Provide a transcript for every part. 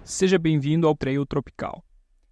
Seja bem-vindo ao Trail Tropical.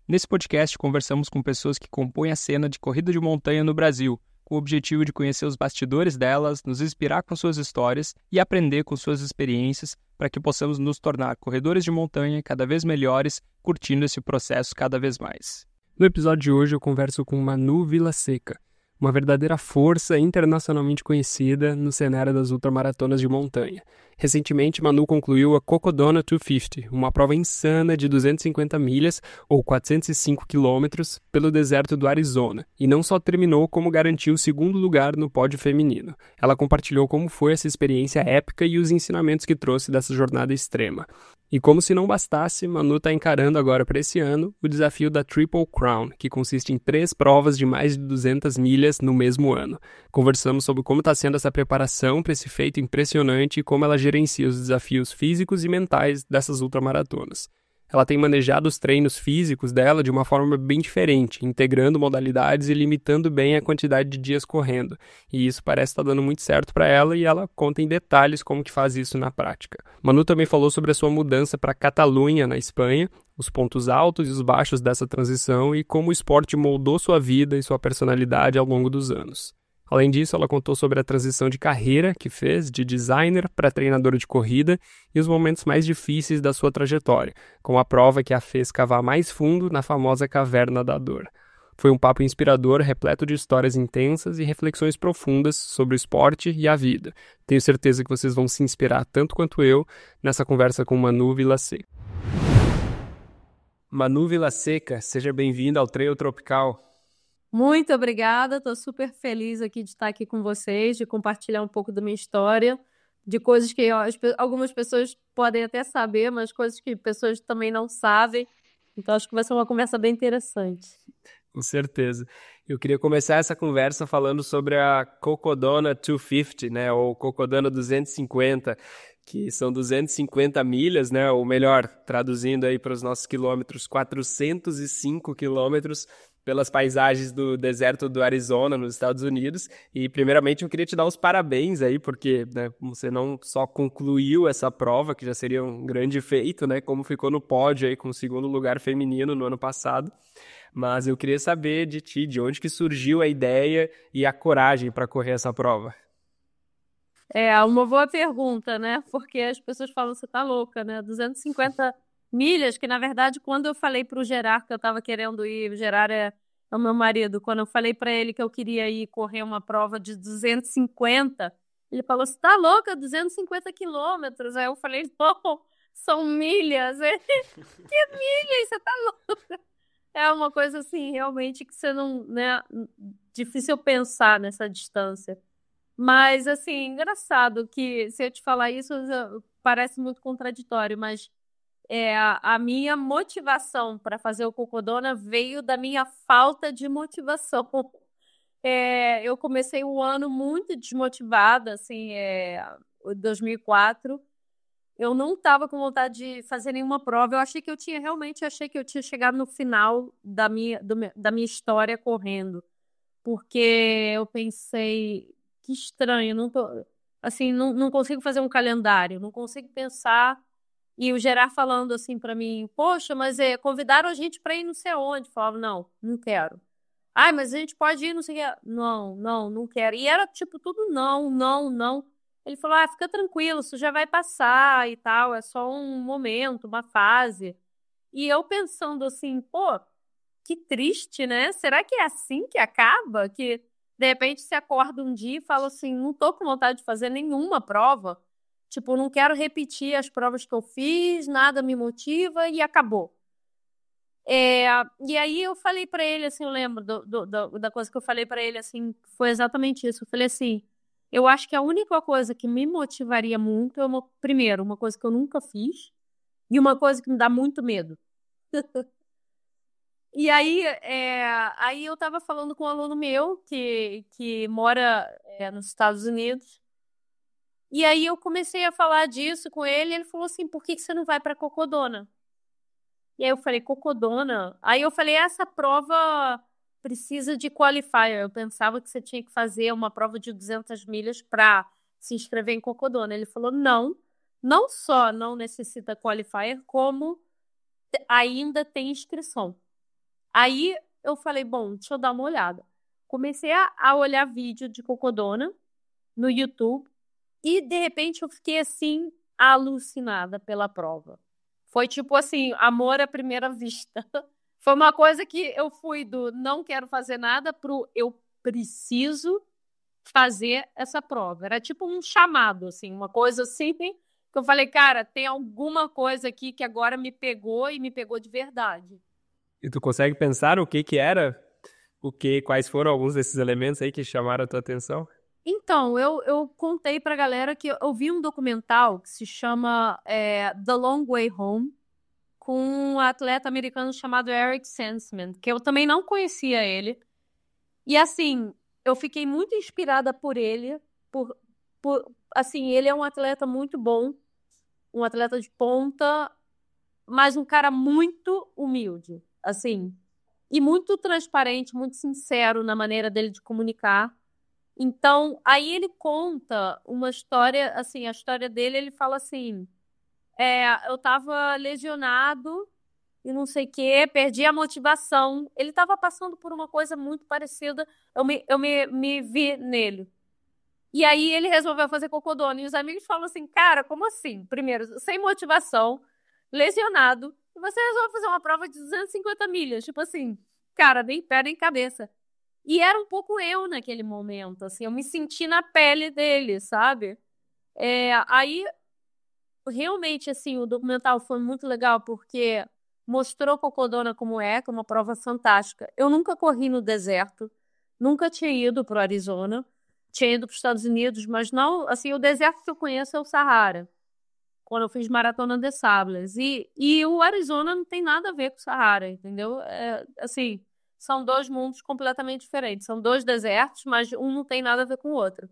Nesse podcast, conversamos com pessoas que compõem a cena de corrida de montanha no Brasil, com o objetivo de conhecer os bastidores delas, nos inspirar com suas histórias e aprender com suas experiências para que possamos nos tornar corredores de montanha cada vez melhores, curtindo esse processo cada vez mais. No episódio de hoje, eu converso com Manu Vilaseca, uma verdadeira força internacionalmente conhecida no cenário das ultramaratonas de montanha. Recentemente, Manu concluiu a Cocodona 250, uma prova insana de 250 milhas, ou 405 quilômetros, pelo deserto do Arizona, e não só terminou, como garantiu o segundo lugar no pódio feminino. Ela compartilhou como foi essa experiência épica e os ensinamentos que trouxe dessa jornada extrema. E como se não bastasse, Manu está encarando agora para esse ano o desafio da Triple Crown, que consiste em 3 provas de mais de 200 milhas no mesmo ano. Conversamos sobre como está sendo essa preparação para esse feito impressionante e como ela gerencia os desafios físicos e mentais dessas ultramaratonas. Ela tem manejado os treinos físicos dela de uma forma bem diferente, integrando modalidades e limitando bem a quantidade de dias correndo. E isso parece estar dando muito certo para ela e ela conta em detalhes como que faz isso na prática. Manu também falou sobre a sua mudança para Catalunha, na Espanha, os pontos altos e os baixos dessa transição e como o esporte moldou sua vida e sua personalidade ao longo dos anos. Além disso, ela contou sobre a transição de carreira que fez de designer para treinadora de corrida e os momentos mais difíceis da sua trajetória, com a prova que a fez cavar mais fundo na famosa Caverna da Dor. Foi um papo inspirador, repleto de histórias intensas e reflexões profundas sobre o esporte e a vida. Tenho certeza que vocês vão se inspirar tanto quanto eu nessa conversa com Manu Vilaseca. Manu Vilaseca, seja bem-vinda ao Trail Tropical. Muito obrigada, estou super feliz aqui de estar aqui com vocês, de compartilhar um pouco da minha história, de coisas que algumas pessoas podem até saber, mas coisas que pessoas também não sabem. Então acho que vai ser uma conversa bem interessante. Com certeza. Eu queria começar essa conversa falando sobre a Cocodona 250, né, ou Cocodona 250, que são 250 milhas, né, ou melhor, traduzindo aí para os nossos quilômetros, 405 quilômetros, pelas paisagens do deserto do Arizona, nos Estados Unidos. E, primeiramente, eu queria te dar os parabéns aí, porque, né, você não só concluiu essa prova, que já seria um grande feito, né, como ficou no pódio aí com o segundo lugar feminino no ano passado. Mas eu queria saber de ti, de onde que surgiu a ideia e a coragem para correr essa prova? É uma boa pergunta, né? Porque as pessoas falam, você tá louca, né? 250 milhas, que na verdade, quando eu falei para o Gerard que eu estava querendo ir, o Gerard é o meu marido, quando eu falei para ele que eu queria ir correr uma prova de 250, ele falou, você tá louca? 250 quilômetros. Aí eu falei, não, são milhas. Ele, que milhas? Você tá louca? É uma coisa assim, realmente, que você não, né? Difícil pensar nessa distância. Mas, assim, engraçado que, se eu te falar isso, parece muito contraditório, mas a minha motivação para fazer o Cocodona veio da minha falta de motivação. Eu comecei o ano muito desmotivada, assim, 2004. Eu não estava com vontade de fazer nenhuma prova. Eu achei que eu tinha chegado no final da minha história correndo. Porque eu pensei, que estranho, não tô, assim, não consigo fazer um calendário, não consigo pensar. E o Gerard falando assim para mim, poxa, mas convidaram a gente para ir não sei onde. Eu falava, não quero. Ai, mas a gente pode ir, não sei o que. Não quero. E era tipo tudo não. Ele falou, fica tranquilo, isso já vai passar e tal, é só um momento, uma fase. E eu pensando assim, pô, que triste, né? Será que é assim que acaba? Que de repente se acorda um dia e fala assim, não tô com vontade de fazer nenhuma prova. Tipo, não quero repetir as provas que eu fiz, nada me motiva e acabou. E aí eu falei pra ele, assim, eu lembro da coisa que eu falei pra ele, assim, foi exatamente isso. Eu falei assim, eu acho que a única coisa que me motivaria muito é, primeiro, uma coisa que eu nunca fiz e uma coisa que me dá muito medo. E aí eu tava falando com um aluno meu que mora nos Estados Unidos. E aí eu comecei a falar disso com ele, e ele falou assim, por que você não vai para Cocodona? E aí eu falei, Cocodona? Aí eu falei, essa prova precisa de qualifier. Eu pensava que você tinha que fazer uma prova de 200 milhas para se inscrever em Cocodona. Ele falou, não só não necessita qualifier, como ainda tem inscrição. Aí eu falei, bom, deixa eu dar uma olhada. Comecei a olhar vídeo de cocodona no YouTube e, de repente, eu fiquei, assim, alucinada pela prova. Foi tipo assim, amor à primeira vista. Foi uma coisa que eu fui do não quero fazer nada pro eu preciso fazer essa prova. Era tipo um chamado, assim, uma coisa assim, que eu falei, cara, tem alguma coisa aqui que agora me pegou e me pegou de verdade. E tu consegue pensar o que que era? Quais foram alguns desses elementos aí que chamaram a tua atenção? Então, eu contei pra galera que eu vi um documental que se chama The Long Way Home, com um atleta americano chamado Eric Sansman, que eu também não conhecia ele. E assim, eu fiquei muito inspirada por ele, assim, ele é um atleta muito bom, um atleta de ponta, mas um cara muito humilde, assim, e muito transparente, muito sincero na maneira dele de comunicar. Então, aí ele conta uma história, assim, a história dele, ele fala assim, eu tava lesionado e não sei o quê, perdi a motivação. Ele tava passando por uma coisa muito parecida, eu me vi nele. E aí ele resolveu fazer cocodona. E os amigos falam assim, cara, como assim? Primeiro, sem motivação, lesionado, e você resolve fazer uma prova de 250 milhas. Tipo assim, cara, nem pé nem cabeça. E era um pouco eu naquele momento, assim, eu me senti na pele dele, sabe? Aí, realmente, assim, o documental foi muito legal porque mostrou Cocodona como é, que é uma prova fantástica. Eu nunca corri no deserto, nunca tinha ido para o Arizona, tinha ido para os Estados Unidos, mas não, assim, o deserto que eu conheço é o Saara, quando eu fiz Maratona de Sables. E o Arizona não tem nada a ver com o Saara, entendeu? Assim, são dois mundos completamente diferentes. São dois desertos, mas um não tem nada a ver com o outro.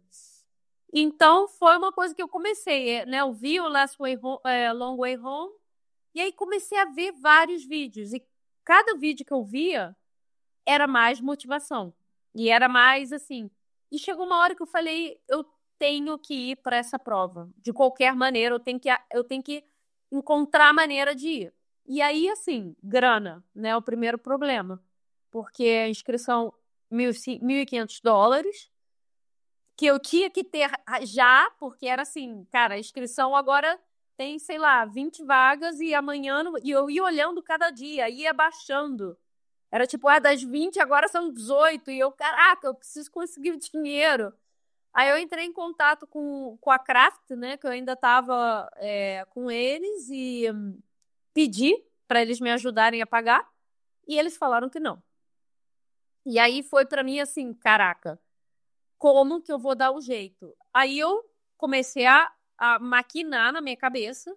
Então, foi uma coisa que eu comecei, né? Eu vi o Long Way Home, e aí comecei a ver vários vídeos. E cada vídeo que eu via era mais motivação. E era mais assim. E chegou uma hora que eu falei, eu tenho que ir para essa prova. De qualquer maneira, eu tenho que encontrar a maneira de ir. E aí, assim, grana, né? O primeiro problema. Porque a inscrição, $1.500, que eu tinha que ter já, porque era assim, cara, a inscrição agora tem, sei lá, 20 vagas e amanhã, e eu ia olhando cada dia, ia baixando. Era tipo, das 20 agora são 18, e eu, caraca, eu preciso conseguir o dinheiro. Aí eu entrei em contato com a Kraft, né, que eu ainda estava com eles, e pedi para eles me ajudarem a pagar, e eles falaram que não. E aí foi para mim assim, caraca, como que eu vou dar o jeito? Aí eu comecei a maquinar na minha cabeça.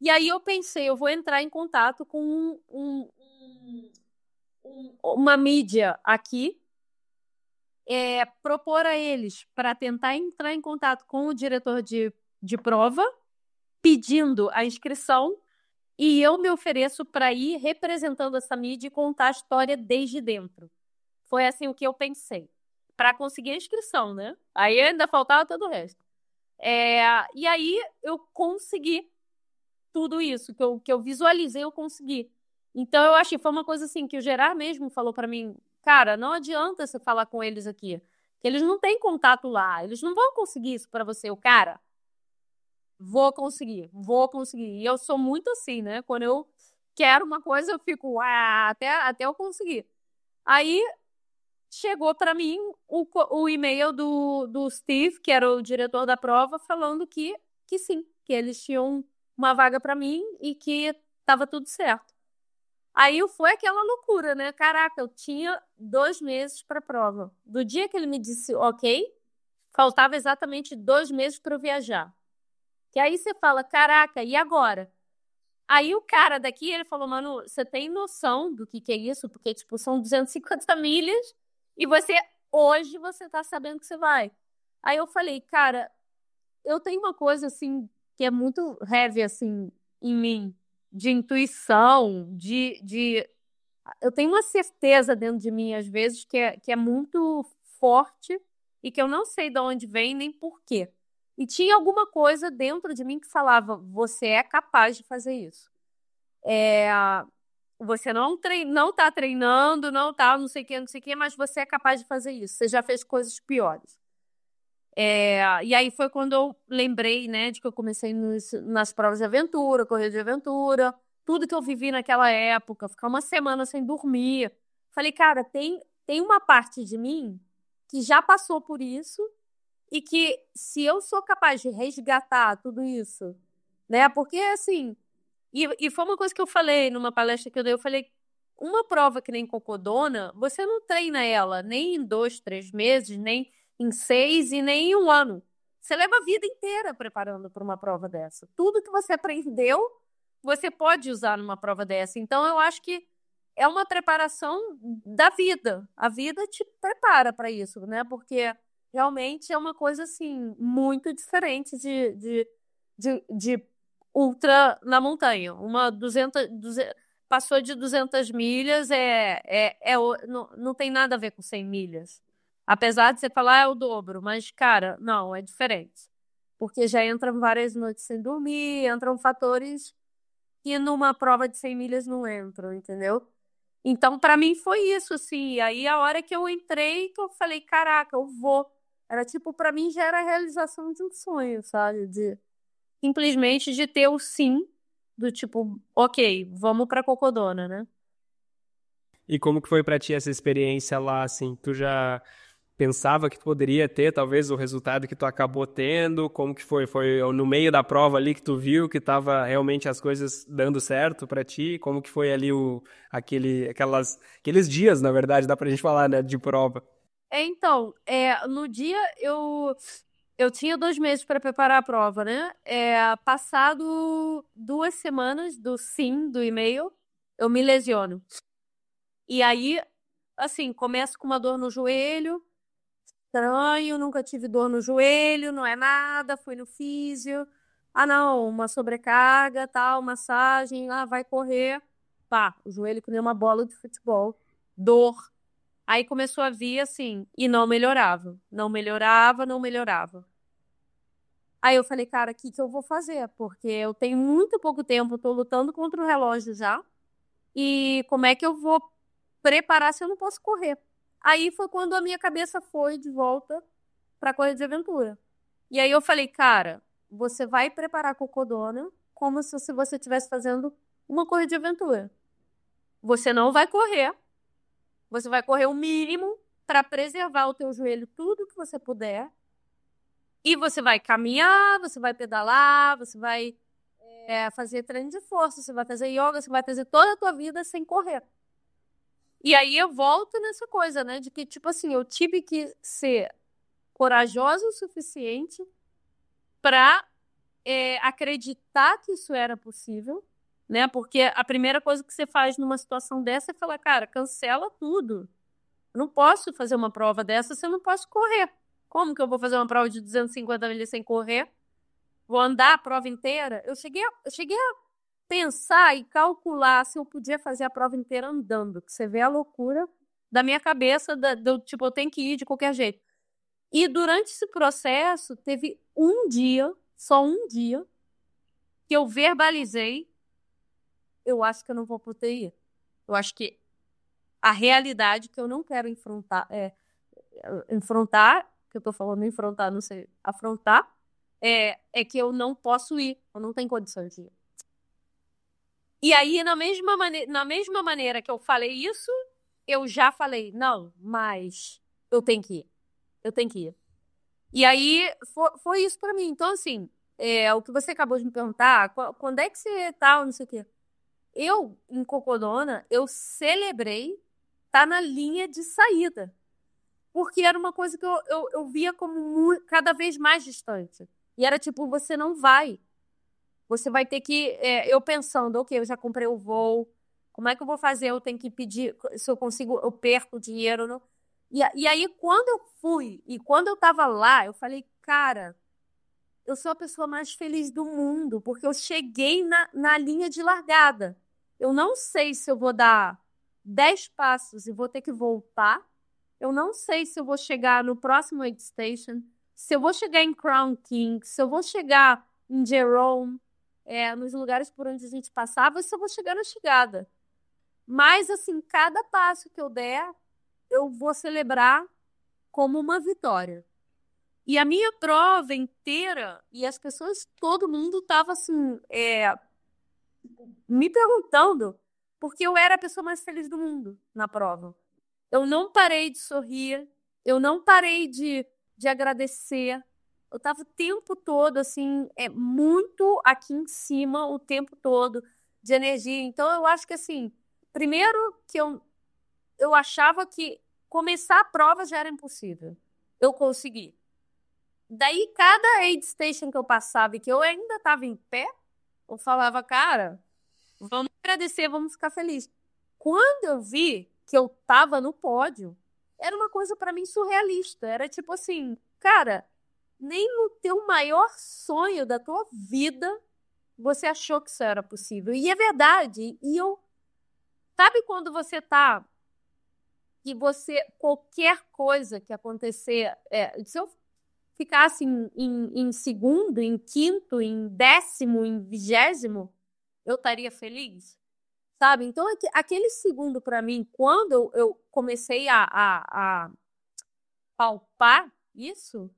E aí eu pensei, eu vou entrar em contato com uma mídia aqui, propor a eles para tentar entrar em contato com o diretor de prova, pedindo a inscrição, e eu me ofereço para ir representando essa mídia e contar a história desde dentro. Foi assim o que eu pensei. Para conseguir a inscrição, né? Aí ainda faltava todo o resto. E aí eu consegui tudo isso que eu visualizei, eu consegui. Então eu achei, foi uma coisa assim que o Gerard mesmo falou para mim, cara, não adianta você falar com eles aqui, que eles não têm contato lá, eles não vão conseguir isso para você. O cara, vou conseguir, vou conseguir. E eu sou muito assim, né? Quando eu quero uma coisa, eu fico até eu conseguir. Aí chegou para mim o e-mail do Steve, que era o diretor da prova, falando que sim, que eles tinham uma vaga para mim e que estava tudo certo. Aí foi aquela loucura, né? Caraca, eu tinha 2 meses para a prova. Do dia que ele me disse ok, faltava exatamente 2 meses para eu viajar. Que aí você fala, caraca, e agora? Aí o cara daqui, ele falou, mano, você tem noção do que é isso? Porque, tipo, são 250 milhas e hoje você tá sabendo que você vai. Aí eu falei, cara, eu tenho uma coisa, assim, que é muito heavy, assim, em mim, de intuição, eu tenho uma certeza dentro de mim, às vezes, que é muito forte e que eu não sei de onde vem nem por quê. E tinha alguma coisa dentro de mim que falava, você é capaz de fazer isso. É, você não tá treinando, não tá não sei o que, mas você é capaz de fazer isso. Você já fez coisas piores. E aí foi quando eu lembrei, né, de que eu comecei nas provas de aventura, corrida de aventura, tudo que eu vivi naquela época, ficar uma semana sem dormir. Falei, cara, tem uma parte de mim que já passou por isso e que se eu sou capaz de resgatar tudo isso, né, porque assim, e foi uma coisa que eu falei numa palestra que eu dei, eu falei, uma prova que nem Cocodona, você não treina ela nem em 2, 3 meses, nem em 6 e nem em um ano. Você leva a vida inteira preparando para uma prova dessa. Tudo que você aprendeu, você pode usar numa prova dessa. Então, eu acho que é uma preparação da vida. A vida te prepara para isso, né? Porque realmente é uma coisa, assim, muito diferente de ultra na montanha. Uma 200 passou de 200 milhas, não tem nada a ver com 100 milhas. Apesar de você falar é o dobro, mas, cara, não, é diferente. Porque já entram várias noites sem dormir, entram fatores que numa prova de 100 milhas não entram, entendeu? Então, pra mim foi isso, assim. Aí, a hora que eu entrei, que eu falei, caraca, eu vou. Era tipo, pra mim já era a realização de um sonho, sabe? Simplesmente de ter o sim, do tipo, ok, vamos pra Cocodona, né? E como que foi pra ti essa experiência lá, assim? Tu já pensava que tu poderia ter, talvez, o resultado que tu acabou tendo? Como que foi? Foi no meio da prova ali que tu viu que tava realmente as coisas dando certo pra ti? Como que foi ali aqueles dias, na verdade, dá pra gente falar, né, de prova? Então, no dia eu tinha 2 meses para preparar a prova, né? Passado 2 semanas do sim, do e-mail, eu me lesiono. E aí, assim, começo com uma dor no joelho, estranho, nunca tive dor no joelho, não é nada, fui no físio. Ah, não, uma sobrecarga, tal, massagem, vai correr. Pá, o joelho que nem uma bola de futebol. Dor. Aí começou a vir assim, e não melhorava. Não melhorava, não melhorava. Aí eu falei, cara, o que que eu vou fazer? Porque eu tenho muito pouco tempo, eu tô lutando contra o relógio já. E como é que eu vou preparar se eu não posso correr? Aí foi quando a minha cabeça foi de volta pra corrida de aventura. E aí eu falei, cara, você vai preparar a Cocodona como se você estivesse fazendo uma corrida de aventura. Você não vai correr, você vai correr o mínimo para preservar o teu joelho tudo que você puder. E você vai caminhar, você vai pedalar, você vai fazer treino de força, você vai fazer yoga, você vai fazer toda a tua vida sem correr. E aí eu volto nessa coisa, né? De que, tipo assim, eu tive que ser corajosa o suficiente para acreditar que isso era possível, né? Porque a primeira coisa que você faz numa situação dessa é falar, cara, cancela tudo. Eu não posso fazer uma prova dessa se eu não posso correr. Como que eu vou fazer uma prova de 250 milhas sem correr? Vou andar a prova inteira? Eu cheguei a pensar e calcular se eu podia fazer a prova inteira andando, que você vê a loucura da minha cabeça, do tipo, eu tenho que ir de qualquer jeito. E durante esse processo, teve um dia, só um dia, que eu verbalizei, eu acho que eu não vou poder ir. Eu acho que a realidade que eu não quero enfrentar, que eu tô falando enfrentar, não sei, afrontar, é que eu não posso ir, eu não tenho condições de ir. E aí, na mesma maneira que eu falei isso, eu já falei, não, mas eu tenho que ir, eu tenho que ir. E aí, foi isso pra mim. Então, assim, o que você acabou de me perguntar, quando é que você tá, não sei o quê. Eu, em Cocodona, eu celebrei estar na linha de saída. Porque era uma coisa que eu via como cada vez mais distante. E era tipo, você não vai. Você vai ter que. Eu pensando, ok, eu já comprei o voo. Como é que eu vou fazer? Eu tenho que pedir. Se eu consigo, eu perco o dinheiro. Não? E aí, quando eu fui e quando eu tava lá, eu falei, cara, eu sou a pessoa mais feliz do mundo, porque eu cheguei na linha de largada. Eu não sei se eu vou dar 10 passos e vou ter que voltar. Eu não sei se eu vou chegar no próximo aid station, se eu vou chegar em Crown King, se eu vou chegar em Jerome. nos lugares por onde a gente passava, eu só vou chegar na chegada. Mas, assim, cada passo que eu der, eu vou celebrar como uma vitória. E a minha prova inteira, e as pessoas, todo mundo estava assim, me perguntando porque eu era a pessoa mais feliz do mundo na prova. Eu não parei de sorrir, eu não parei de agradecer. Eu estava o tempo todo, assim, muito aqui em cima, o tempo todo, de energia. Então, eu acho que, assim, primeiro que eu achava que começar a prova já era impossível. Eu consegui. Daí, cada aid station que eu passava e que eu ainda estava em pé, eu falava, cara, vamos agradecer, vamos ficar felizes. Quando eu vi que eu estava no pódio, era uma coisa para mim surrealista. Era tipo assim, cara, nem no teu maior sonho da tua vida você achou que isso era possível. E é verdade. E eu... Sabe quando você tá... Que você... Qualquer coisa que acontecer... se eu ficasse em segundo, em quinto, em décimo, em vigésimo, eu estaria feliz, sabe? Então, aquele segundo para mim, quando eu comecei a palpar isso,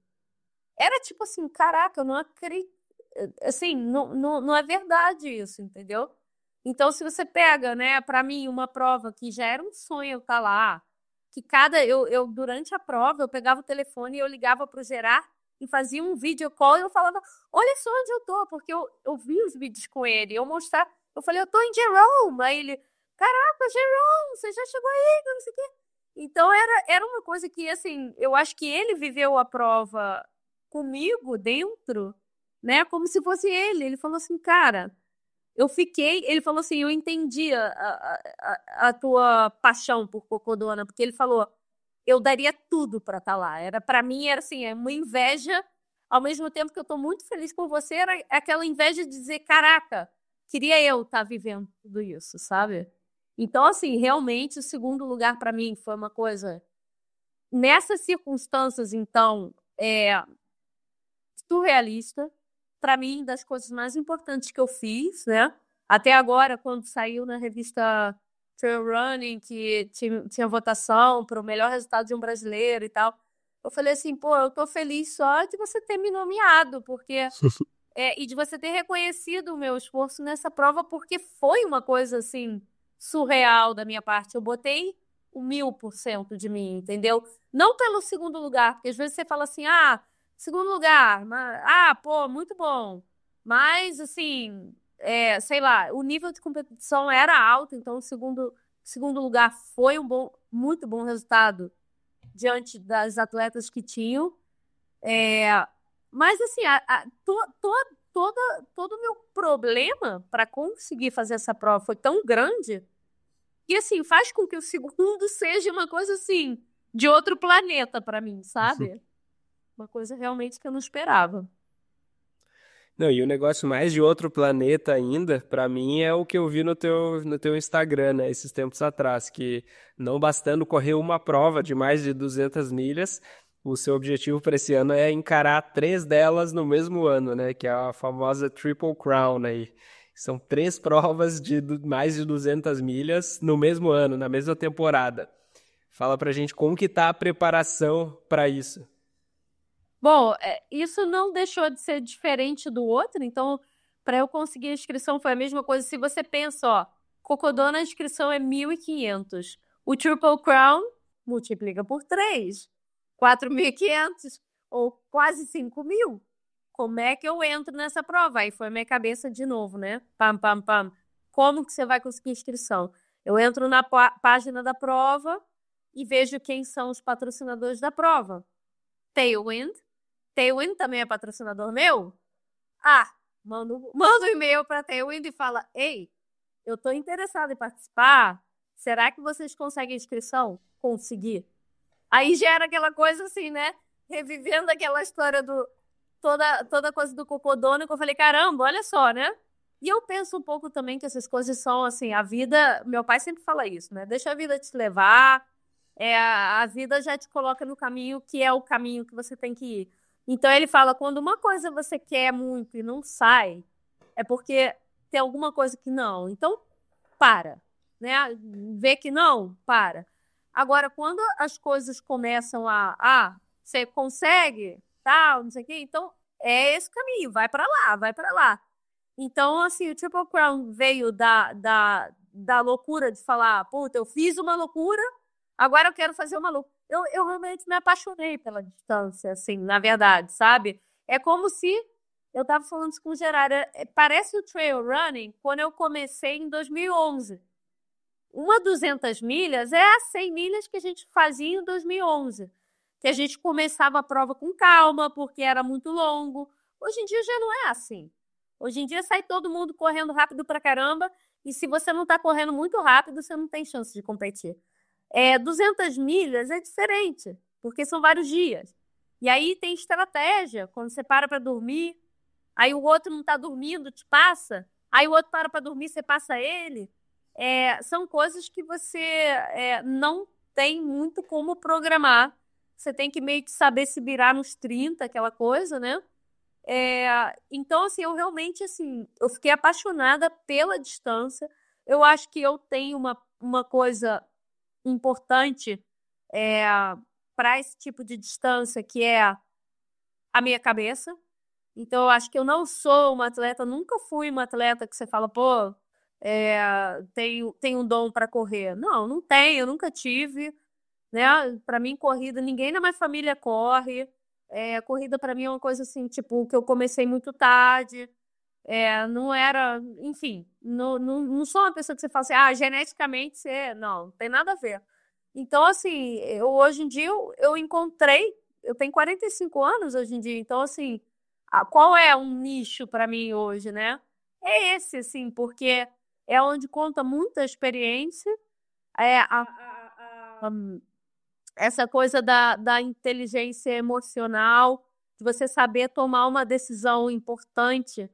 era tipo assim, caraca, eu não acredito, assim, não é verdade isso, entendeu? Então, se você pega, né, para mim, uma prova que já era um sonho eu estar lá, que durante a prova, eu pegava o telefone e eu ligava pro Gerard e fazia um video call e eu falava, olha só onde eu tô, porque eu vi os vídeos com ele, eu falei, eu tô em Jerome, aí ele, caraca, Jerome, você já chegou aí, não sei o quê. Então, era uma coisa que, assim, eu acho que ele viveu a prova comigo dentro, né, como se fosse ele. Ele falou assim, cara, ele falou assim, eu entendi a tua paixão por Cocodona, porque ele falou, eu daria tudo pra estar lá. Para mim, era assim, uma inveja, ao mesmo tempo que eu tô muito feliz por você, era aquela inveja de dizer, caraca, queria eu estar vivendo tudo isso, sabe? Então, assim, realmente, o segundo lugar para mim foi uma coisa... Nessas circunstâncias, então, surrealista. Para mim, das coisas mais importantes que eu fiz, né? Até agora, quando saiu na revista Trail Running, que tinha votação para o melhor resultado de um brasileiro e tal, eu falei assim, pô, eu tô feliz só de você ter me nomeado, porque... e de você ter reconhecido o meu esforço nessa prova, porque foi uma coisa, assim, surreal da minha parte. Eu botei o 1000% de mim, entendeu? Não pelo segundo lugar, porque às vezes você fala assim, segundo lugar, pô, muito bom. Mas, assim, sei lá, o nível de competição era alto, então o segundo lugar foi muito bom resultado diante das atletas que tinham. Mas, assim, todo o meu problema para conseguir fazer essa prova foi tão grande que, assim, faz com que o segundo seja uma coisa, assim, de outro planeta para mim, sabe? Uma coisa realmente que eu não esperava. Não, e o negócio mais de outro planeta ainda, pra mim, é o que eu vi no teu Instagram, né, esses tempos atrás, que não bastando correr uma prova de mais de 200 milhas, o seu objetivo para esse ano é encarar 3 delas no mesmo ano, né, que é a famosa Triple Crown aí. São 3 provas de mais de 200 milhas no mesmo ano, na mesma temporada. Fala pra gente como que tá a preparação para isso. Bom, isso não deixou de ser diferente do outro, então, para eu conseguir a inscrição foi a mesma coisa. Se você pensa, ó, Cocodona, a inscrição é 1.500. O Triple Crown multiplica por 3, 4.500 ou quase 5.000. Como é que eu entro nessa prova? Aí foi a minha cabeça de novo, né? Pam, pam, pam. Como que você vai conseguir inscrição? Eu entro na página da prova e vejo quem são os patrocinadores da prova. Tailwind. Tailwind também é patrocinador meu? Manda um e-mail para Tailwind e fala, ei, eu estou interessado em participar. Será que vocês conseguem inscrição? Conseguir. Aí gera aquela coisa assim, né? Revivendo aquela história toda a coisa do Cocodona, que eu falei, caramba, olha só, né? E eu penso um pouco também que essas coisas são assim, a vida, meu pai sempre fala isso, né? Deixa a vida te levar, a vida já te coloca no caminho que é o caminho que você tem que ir. Então ele fala, quando uma coisa você quer muito e não sai, é porque tem alguma coisa que não. Então, para, né? Vê que não, para. Agora, quando as coisas começam você consegue, tal, não sei o quê, então é esse caminho, vai para lá, vai para lá. Então, assim, o Triple Crown veio da loucura de falar, puta, eu fiz uma loucura, agora eu quero fazer uma loucura. Eu realmente me apaixonei pela distância, assim, na verdade, sabe? É como se, eu estava falando isso com o Gerard, parece o trail running quando eu comecei em 2011. Uma 200 milhas é as 100 milhas que a gente fazia em 2011, que a gente começava a prova com calma, porque era muito longo. Hoje em dia já não é assim. Hoje em dia sai todo mundo correndo rápido pra caramba, e se você não está correndo muito rápido, você não tem chance de competir. 200 milhas é diferente, porque são vários dias. E aí tem estratégia, quando você para dormir, aí o outro não está dormindo, te passa, aí o outro para dormir, você passa ele. São coisas que você não tem muito como programar. Você tem que meio que saber se virar nos 30, aquela coisa, né? Então, assim, eu realmente, assim, eu fiquei apaixonada pela distância. Eu acho que eu tenho uma coisa importante para esse tipo de distância, que é a minha cabeça. Então, eu acho que eu não sou uma atleta, nunca fui uma atleta que você fala, pô, tenho um dom para correr. Não tenho, eu nunca tive, né? Para mim, corrida, ninguém na minha família corre. Corrida para mim é uma coisa assim, tipo, que eu comecei muito tarde. Não era, enfim, não sou uma pessoa que você fala assim, geneticamente você. Não tem nada a ver. Então, assim, hoje em dia eu encontrei, eu tenho 45 anos hoje em dia, então, assim, qual é um nicho para mim hoje, né? É esse, assim, porque é onde conta muita experiência, essa coisa da inteligência emocional, de você saber tomar uma decisão importante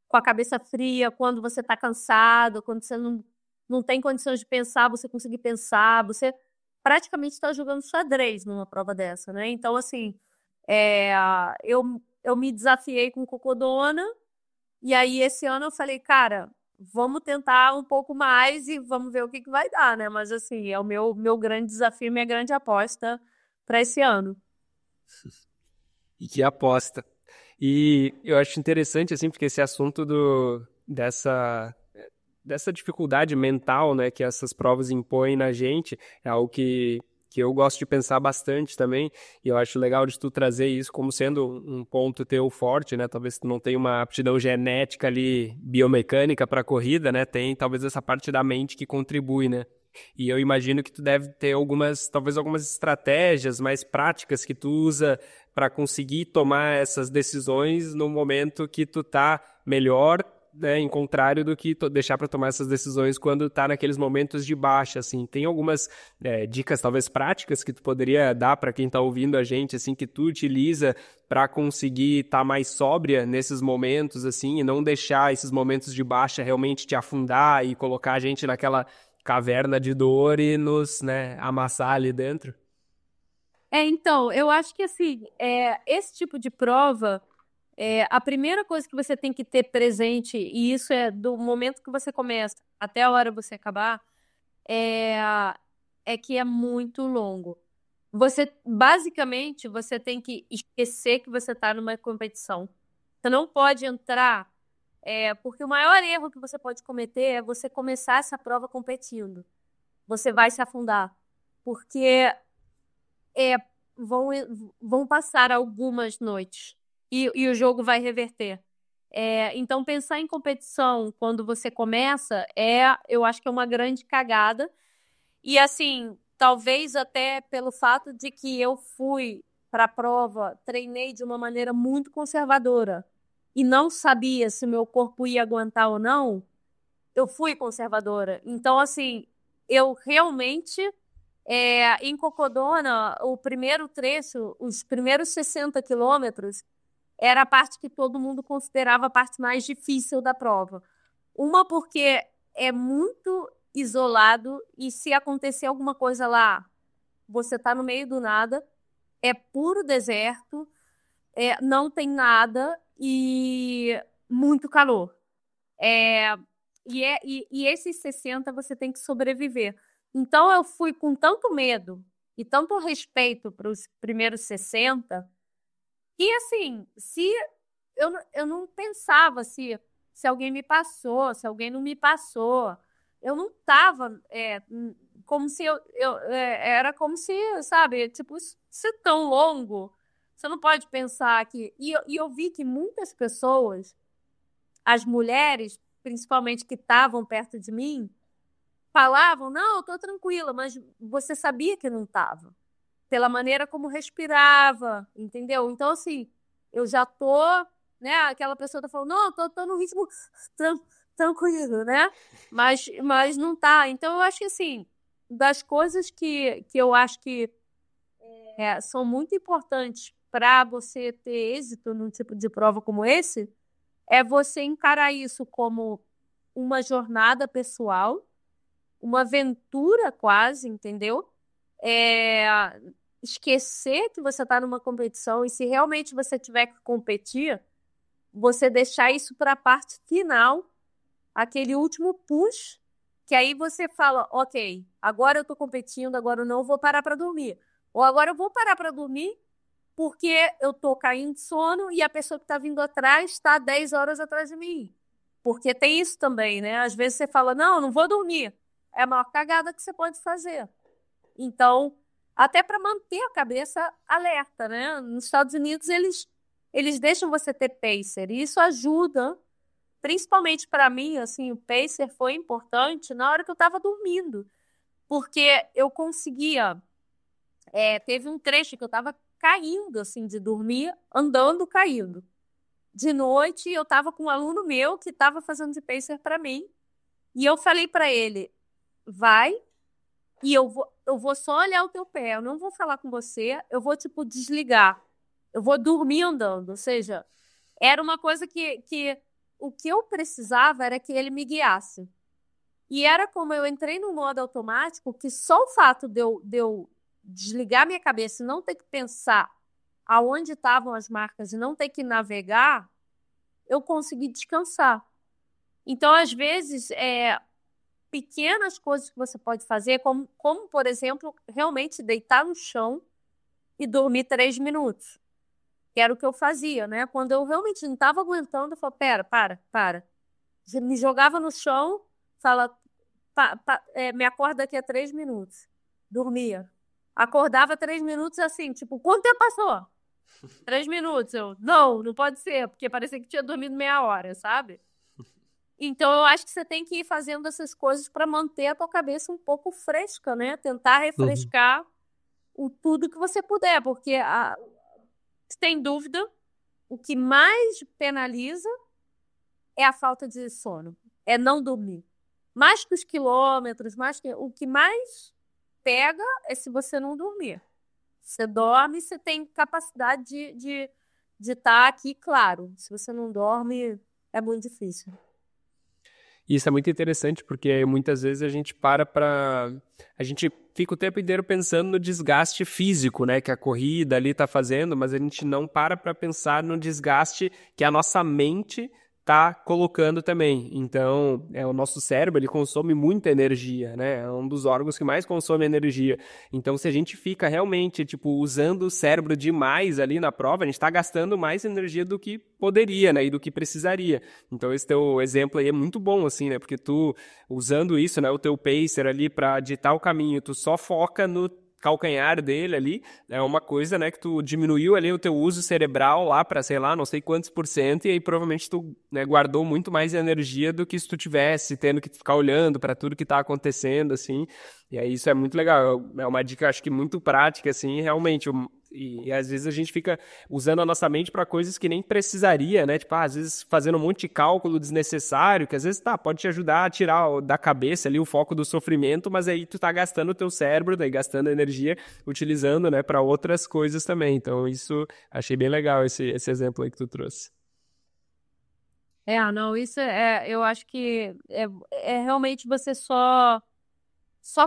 com a cabeça fria, quando você está cansado, quando você não tem condições de pensar, você conseguir pensar, você praticamente está jogando xadrez numa prova dessa, né? Então, assim, eu me desafiei com Cocodona, e aí esse ano eu falei, cara, vamos tentar um pouco mais e vamos ver o que vai dar, né? Mas, assim, é o meu grande desafio, minha grande aposta para esse ano. E que aposta. E eu acho interessante, assim, porque esse assunto dessa dificuldade mental, né, que essas provas impõem na gente, é algo que eu gosto de pensar bastante também, e eu acho legal de tu trazer isso como sendo um ponto teu forte, né, talvez tu não tenha uma aptidão genética ali, biomecânica para corrida, né, tem talvez essa parte da mente que contribui, né. E eu imagino que tu deve ter talvez algumas estratégias mais práticas que tu usa para conseguir tomar essas decisões no momento que tu tá melhor, né, em contrário do que deixar para tomar essas decisões quando tá naqueles momentos de baixa, assim. Tem algumas dicas, talvez práticas, que tu poderia dar para quem tá ouvindo a gente, assim, que tu utiliza para conseguir estar mais sóbria nesses momentos, assim, e não deixar esses momentos de baixa realmente te afundar e colocar a gente naquela caverna de dor e nos, né, amassar ali dentro? Então, eu acho que, assim, esse tipo de prova, a primeira coisa que você tem que ter presente, e isso é do momento que você começa até a hora você acabar, é que é muito longo. Basicamente, você tem que esquecer que você está numa competição. Você não pode entrar, porque o maior erro que você pode cometer é você começar essa prova competindo. Você vai se afundar, porque vão, vão passar algumas noites e o jogo vai reverter. Então, pensar em competição quando você começa eu acho que é uma grande cagada. E, assim, talvez até pelo fato de que eu fui para a prova, treinei de uma maneira muito conservadora e não sabia se meu corpo ia aguentar ou não, eu fui conservadora. Então, assim, eu realmente, em Cocodona, o primeiro trecho, os primeiros 60 quilômetros, era a parte que todo mundo considerava a parte mais difícil da prova. Uma porque é muito isolado e se acontecer alguma coisa lá, você está no meio do nada, é puro deserto, não tem nada e muito calor. E esses 60 você tem que sobreviver. Então eu fui com tanto medo e tanto respeito para os primeiros 60 que, assim, se eu não pensava se alguém me passou, se alguém não me passou. Eu não estava como se era como se, sabe, tipo, isso é tão longo. Você não pode pensar que. E eu vi que muitas pessoas, as mulheres, principalmente que estavam perto de mim, falavam: não, eu tô tranquila, mas você sabia que não estava. Pela maneira como respirava, entendeu? Então, assim, eu já tô, né? Aquela pessoa tá falando: não, eu tô no ritmo tran- tranquilo, né? Mas não tá. Então, eu acho que, assim, das coisas que eu acho que são muito importantes para você ter êxito num tipo de prova como esse, é você encarar isso como uma jornada pessoal, uma aventura quase, entendeu? É, esquecer que você está numa competição e se realmente você tiver que competir, você deixar isso para a parte final, aquele último push, que aí você fala: ok, agora eu estou competindo, agora eu não vou parar para dormir. Ou agora eu vou parar para dormir porque eu estou caindo de sono e a pessoa que está vindo atrás está 10 horas atrás de mim. Porque tem isso também, né? Às vezes você fala: não, não vou dormir. É a maior cagada que você pode fazer. Então, até para manter a cabeça alerta, né? Nos Estados Unidos, eles deixam você ter pacer, e isso ajuda, principalmente para mim, assim, o pacer foi importante na hora que eu estava dormindo, porque eu conseguia. Teve um trecho que eu estava caindo, assim, de dormir, andando, caindo. De noite, eu estava com um aluno meu que estava fazendo de pacer para mim, e eu falei para ele: vai. E eu vou só olhar o teu pé, eu não vou falar com você, eu vou, tipo, desligar. Eu vou dormir andando. Ou seja, era uma coisa que o que eu precisava era que ele me guiasse. E era como eu entrei no modo automático, que só o fato de eu desligar minha cabeça e não ter que pensar aonde estavam as marcas e não ter que navegar, eu consegui descansar. Então, às vezes, pequenas coisas que você pode fazer, como, por exemplo, realmente deitar no chão e dormir 3 minutos. Que era o que eu fazia, né? Quando eu realmente não estava aguentando, eu falava: pera, para. Me jogava no chão, fala: me acorda daqui a 3 minutos. Dormia. Acordava 3 minutos assim, tipo, quanto tempo passou? 3 minutos. Não pode ser, porque parecia que tinha dormido meia hora, sabe? Então, eu acho que você tem que ir fazendo essas coisas para manter a tua cabeça um pouco fresca, né? Tentar Uhum. refrescar o tudo que você puder, porque sem dúvida, o que mais penaliza é a falta de sono, é não dormir. Mais que os quilômetros, o que mais pega é se você não dormir. Você dorme, você tem capacidade de estar aqui, claro. Se você não dorme, é muito difícil. Isso é muito interessante porque muitas vezes a gente a gente fica o tempo inteiro pensando no desgaste físico, né, que a corrida ali está fazendo, mas a gente não para pensar no desgaste que a nossa mente tá colocando também. Então, o nosso cérebro, ele consome muita energia, né? É um dos órgãos que mais consome energia. Então, se a gente fica realmente, tipo, usando o cérebro demais ali na prova, a gente está gastando mais energia do que poderia, né? E do que precisaria. Então, esse teu exemplo aí é muito bom, assim, né? Porque tu, usando isso, né? O teu pacer ali para ditar o caminho, tu só foca no calcanhar dele ali, é uma coisa, né, que tu diminuiu ali o teu uso cerebral lá para, sei lá, não sei quantos % e aí provavelmente tu, né, guardou muito mais energia do que se tu tivesse tendo que ficar olhando para tudo que tá acontecendo, assim, e aí isso é muito legal, é uma dica, acho que muito prática, assim, realmente, e às vezes a gente fica usando a nossa mente para coisas que nem precisaria, né? Tipo, às vezes fazendo um monte de cálculo desnecessário, que às vezes pode te ajudar a tirar da cabeça ali o foco do sofrimento, mas aí tu tá gastando o teu cérebro, daí gastando energia, utilizando, né, para outras coisas também. Então, isso achei bem legal esse exemplo aí que tu trouxe. Não, isso eu acho que realmente você só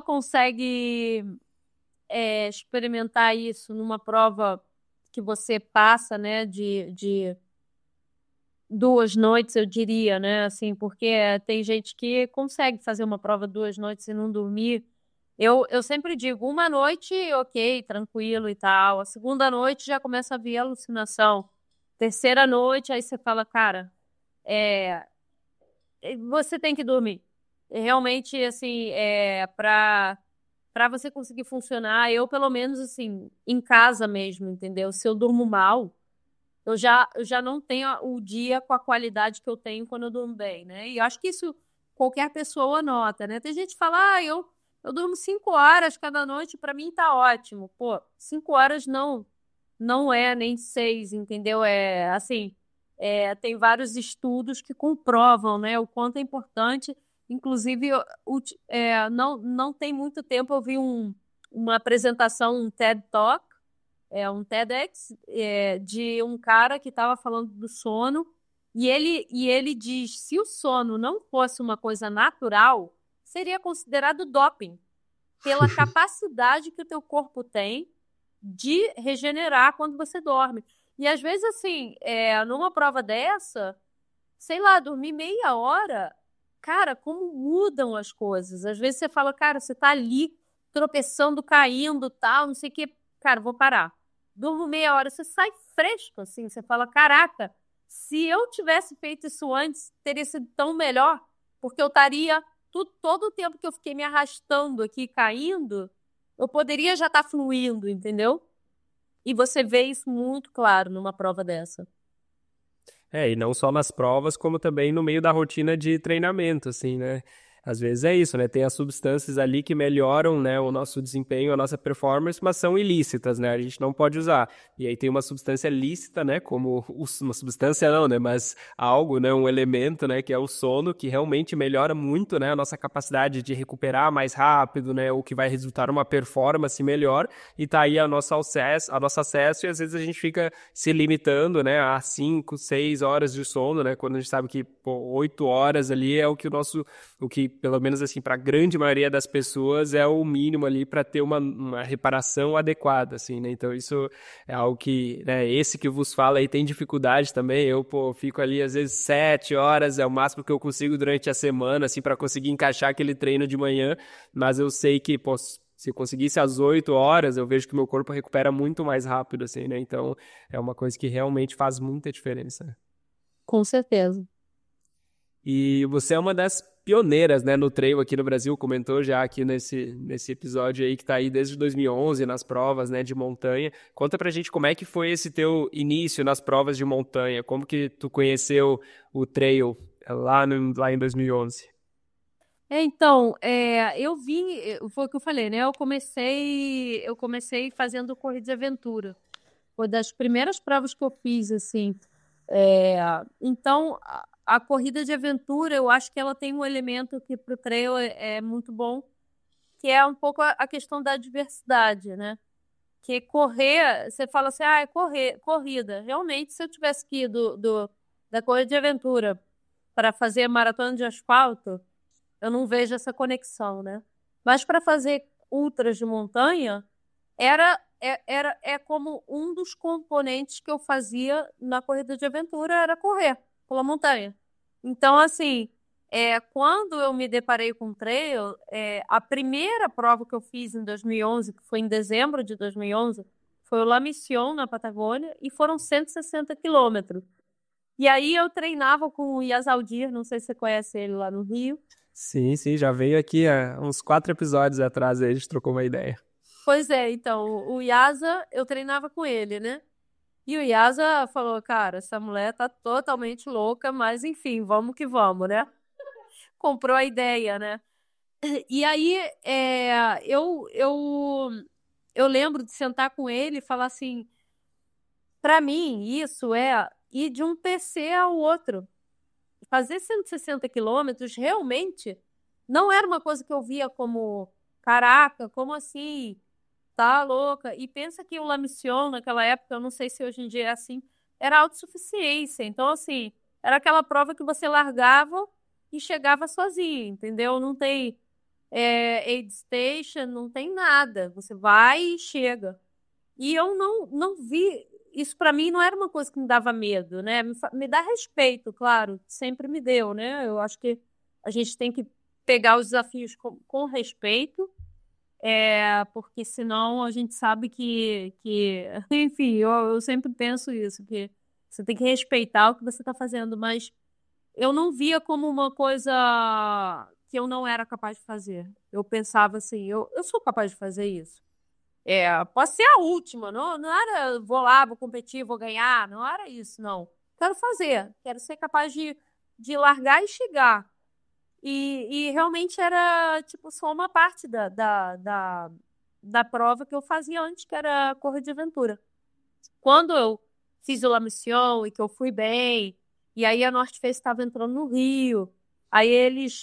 consegue experimentar isso numa prova que você passa, né, 2 noites, eu diria, né? Assim, porque tem gente que consegue fazer uma prova 2 noites e não dormir. Eu sempre digo, uma noite, ok, tranquilo e tal. A segunda noite já começa a vir alucinação. Terceira noite, aí você fala, cara, é, você tem que dormir. Realmente, assim, para você conseguir funcionar, eu pelo menos assim, em casa mesmo, entendeu? Se eu durmo mal, eu já não tenho o dia com a qualidade que eu tenho quando eu durmo bem, né? E eu acho que isso qualquer pessoa nota, né? Tem gente que fala, eu durmo 5 horas cada noite, para mim tá ótimo. Pô, 5 horas não é nem 6, entendeu? É assim, tem vários estudos que comprovam, né, o quanto é importante. Inclusive, não tem muito tempo eu vi uma apresentação, um TED Talk, um TEDx, de um cara que estava falando do sono, e ele diz, se o sono não fosse uma coisa natural, seria considerado doping, pela capacidade que o teu corpo tem de regenerar quando você dorme. E às vezes, assim, numa prova dessa, sei lá, dormir meia hora, cara, como mudam as coisas. Às vezes você fala, cara, você tá ali tropeçando, caindo, tal, não sei o quê. Cara, vou parar. Durmo meia hora, você sai fresco, assim, você fala, caraca, se eu tivesse feito isso antes, teria sido tão melhor, porque eu estaria, todo o tempo que eu fiquei me arrastando aqui, caindo, eu poderia já estar fluindo, entendeu? E você vê isso muito claro numa prova dessa. E não só nas provas, como também no meio da rotina de treinamento, assim, né? Às vezes é isso, né? Tem as substâncias ali que melhoram, né, o nosso desempenho, a nossa performance, mas são ilícitas, né? A gente não pode usar. E aí tem uma substância lícita, né? Como uma substância não, né? Mas algo, né? Um elemento, né? Que é o sono, que realmente melhora muito, né? A nossa capacidade de recuperar mais rápido, né? O que vai resultar uma performance melhor. E tá aí a nosso acesso, e às vezes a gente fica se limitando, né? A 5, 6 horas de sono, né? Quando a gente sabe que, 8 horas ali é o que pelo menos assim, para a grande maioria das pessoas, é o mínimo ali para ter uma reparação adequada, assim, né? Então, isso é algo que, né, esse que vos fala aí tem dificuldade também. Eu, fico ali, às vezes, 7 horas, é o máximo que eu consigo durante a semana, assim, para conseguir encaixar aquele treino de manhã, mas eu sei que, se eu conseguisse às 8 horas, eu vejo que meu corpo recupera muito mais rápido, assim, né? Então, é uma coisa que realmente faz muita diferença. Com certeza. E você é uma das pioneiras, né, no trail aqui no Brasil, comentou já aqui nesse episódio aí que tá aí desde 2011 nas provas, né, de montanha. Conta pra gente como é que foi esse teu início nas provas de montanha, como que tu conheceu o trail lá em 2011? Então, eu vim, foi o que eu falei, né? Eu comecei fazendo corrida de aventura. Foi das primeiras provas que eu fiz, assim. Então, a corrida de aventura, eu acho que ela tem um elemento que para o trail é muito bom, que é um pouco a questão da diversidade, né? Que correr, você fala assim, é corrida. Realmente, se eu tivesse que ir da corrida de aventura para fazer maratona de asfalto, eu não vejo essa conexão, né? Mas para fazer ultras de montanha, é como um dos componentes que eu fazia na corrida de aventura era correr pela montanha. Então, assim, quando eu me deparei com o trail, a primeira prova que eu fiz em 2011, que foi em dezembro de 2011, foi o La Mission, na Patagônia, e foram 160 quilômetros. E aí eu treinava com o Yasaldir, não sei se você conhece ele lá no Rio. Sim, sim, já veio aqui há uns 4 episódios atrás, aí a gente trocou uma ideia. Pois é, então, o Yasa, eu treinava com ele, né? E o Yasa falou, cara, essa mulher tá totalmente louca, mas enfim, vamos que vamos, né? Comprou a ideia, né? E aí, eu lembro de sentar com ele e falar assim, pra mim, isso é ir de um PC ao outro. Fazer 160 quilômetros realmente não era uma coisa que eu via como, caraca, como assim? Tá louca. E pensa que o La Mission, naquela época, eu não sei se hoje em dia é assim, era autossuficiência. Então, assim, era aquela prova que você largava e chegava sozinho, entendeu? Não tem aid station, não tem nada. Você vai e chega. E eu não vi. isso para mim não era uma coisa que me dava medo, né? Me dá respeito, claro, sempre me deu, né? Eu acho que a gente tem que pegar os desafios com respeito, porque senão a gente sabe enfim, eu sempre penso isso, que você tem que respeitar o que você está fazendo, mas eu não via como uma coisa que eu não era capaz de fazer. Eu pensava assim, eu sou capaz de fazer isso. Posso ser a última, não era vou lá, vou competir, vou ganhar, não era isso, não. Quero fazer, quero ser capaz de largar e chegar. E realmente era tipo só uma parte da prova que eu fazia antes, que era a corrida de aventura. Quando eu fiz o La Mission e que eu fui bem, e aí a North Face estava entrando no Rio, aí eles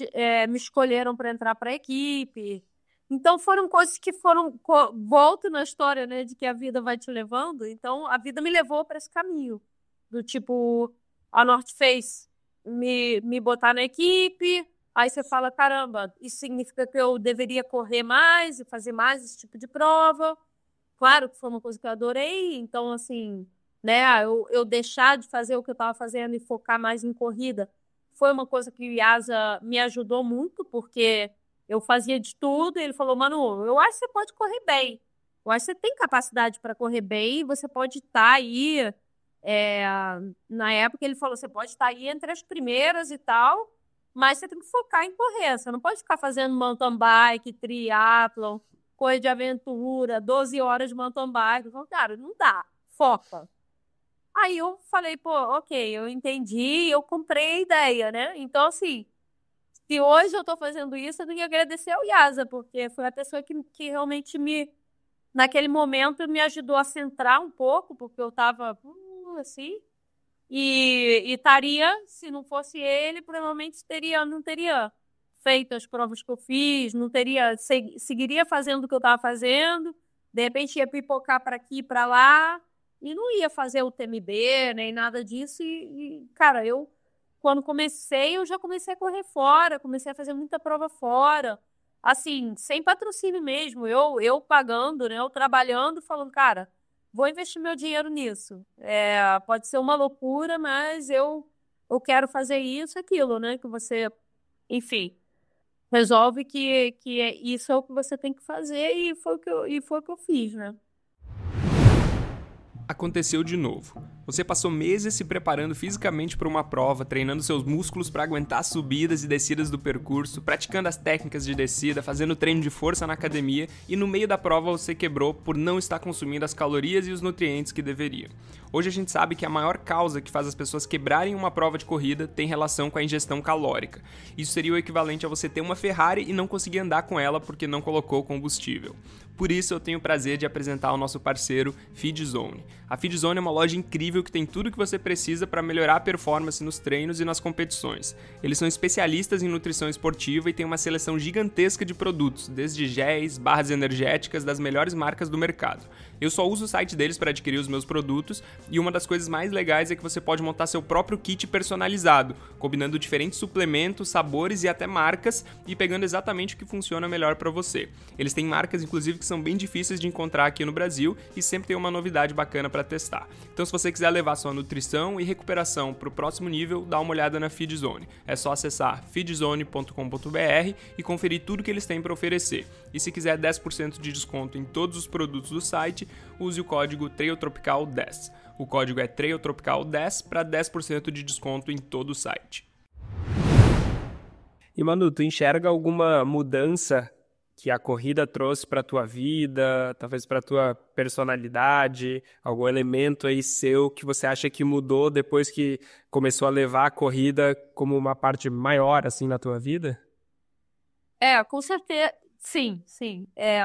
me escolheram para entrar para a equipe. Então foram coisas que foram volto na história, né, de que a vida vai te levando. Então a vida me levou para esse caminho do tipo a North Face me botar na equipe. Aí você fala, caramba, isso significa que eu deveria correr mais e fazer mais esse tipo de prova. Claro que foi uma coisa que eu adorei, então, assim, né, eu deixar de fazer o que eu estava fazendo e focar mais em corrida foi uma coisa que o Iasa me ajudou muito, porque eu fazia de tudo e ele falou, Manu, eu acho que você pode correr bem, eu acho que você tem capacidade para correr bem, você pode estar aí, na época ele falou, você pode estar aí entre as primeiras e tal, mas você tem que focar em correr, você não pode ficar fazendo mountain bike, triatlon, corrida de aventura, 12 horas de mountain bike. Eu falei, cara, não dá, foca. Aí eu falei, pô, ok, eu entendi, eu comprei a ideia, né? Então, assim, se hoje eu tô fazendo isso, eu tenho que agradecer ao Iasa, porque foi a pessoa que realmente naquele momento, me ajudou a centrar um pouco, porque eu tava assim, e estaria, se não fosse ele, provavelmente não teria feito as provas que eu fiz, não teria, seguiria fazendo o que eu estava fazendo, de repente ia pipocar para aqui e para lá, e não ia fazer o TMB, nem nada disso, cara, quando comecei, eu já comecei a correr fora, comecei a fazer muita prova fora, assim, sem patrocínio mesmo, eu pagando, né, eu trabalhando, falando, cara, vou investir meu dinheiro nisso, pode ser uma loucura, mas eu quero fazer isso, aquilo, né, que você, enfim, resolve que isso é o que você tem que fazer e foi o que eu fiz, né? Aconteceu de novo. Você passou meses se preparando fisicamente para uma prova, treinando seus músculos para aguentar as subidas e descidas do percurso, praticando as técnicas de descida, fazendo treino de força na academia e no meio da prova você quebrou por não estar consumindo as calorias e os nutrientes que deveria. Hoje a gente sabe que a maior causa que faz as pessoas quebrarem uma prova de corrida tem relação com a ingestão calórica. Isso seria o equivalente a você ter uma Ferrari e não conseguir andar com ela porque não colocou combustível. Por isso eu tenho o prazer de apresentar o nosso parceiro Feedzone. A Feedzone é uma loja incrível que tem tudo o que você precisa para melhorar a performance nos treinos e nas competições. Eles são especialistas em nutrição esportiva e têm uma seleção gigantesca de produtos, desde géis, barras energéticas das melhores marcas do mercado. Eu só uso o site deles para adquirir os meus produtos e uma das coisas mais legais é que você pode montar seu próprio kit personalizado, combinando diferentes suplementos, sabores e até marcas e pegando exatamente o que funciona melhor para você. Eles têm marcas inclusive que são bem difíceis de encontrar aqui no Brasil e sempre tem uma novidade bacana para testar. Então se você quiser levar sua nutrição e recuperação para o próximo nível, dá uma olhada na Feedzone. É só acessar feedzone.com.br e conferir tudo que eles têm para oferecer. E se quiser 10% de desconto em todos os produtos do site, use o código TRAILTROPICAL10. O código é TRAILTROPICAL10 para 10% de desconto em todo o site. E Manu, tu enxerga alguma mudança que a corrida trouxe para tua vida, talvez para tua personalidade, algum elemento aí seu que você acha que mudou depois que começou a levar a corrida como uma parte maior assim na tua vida? Com certeza, sim.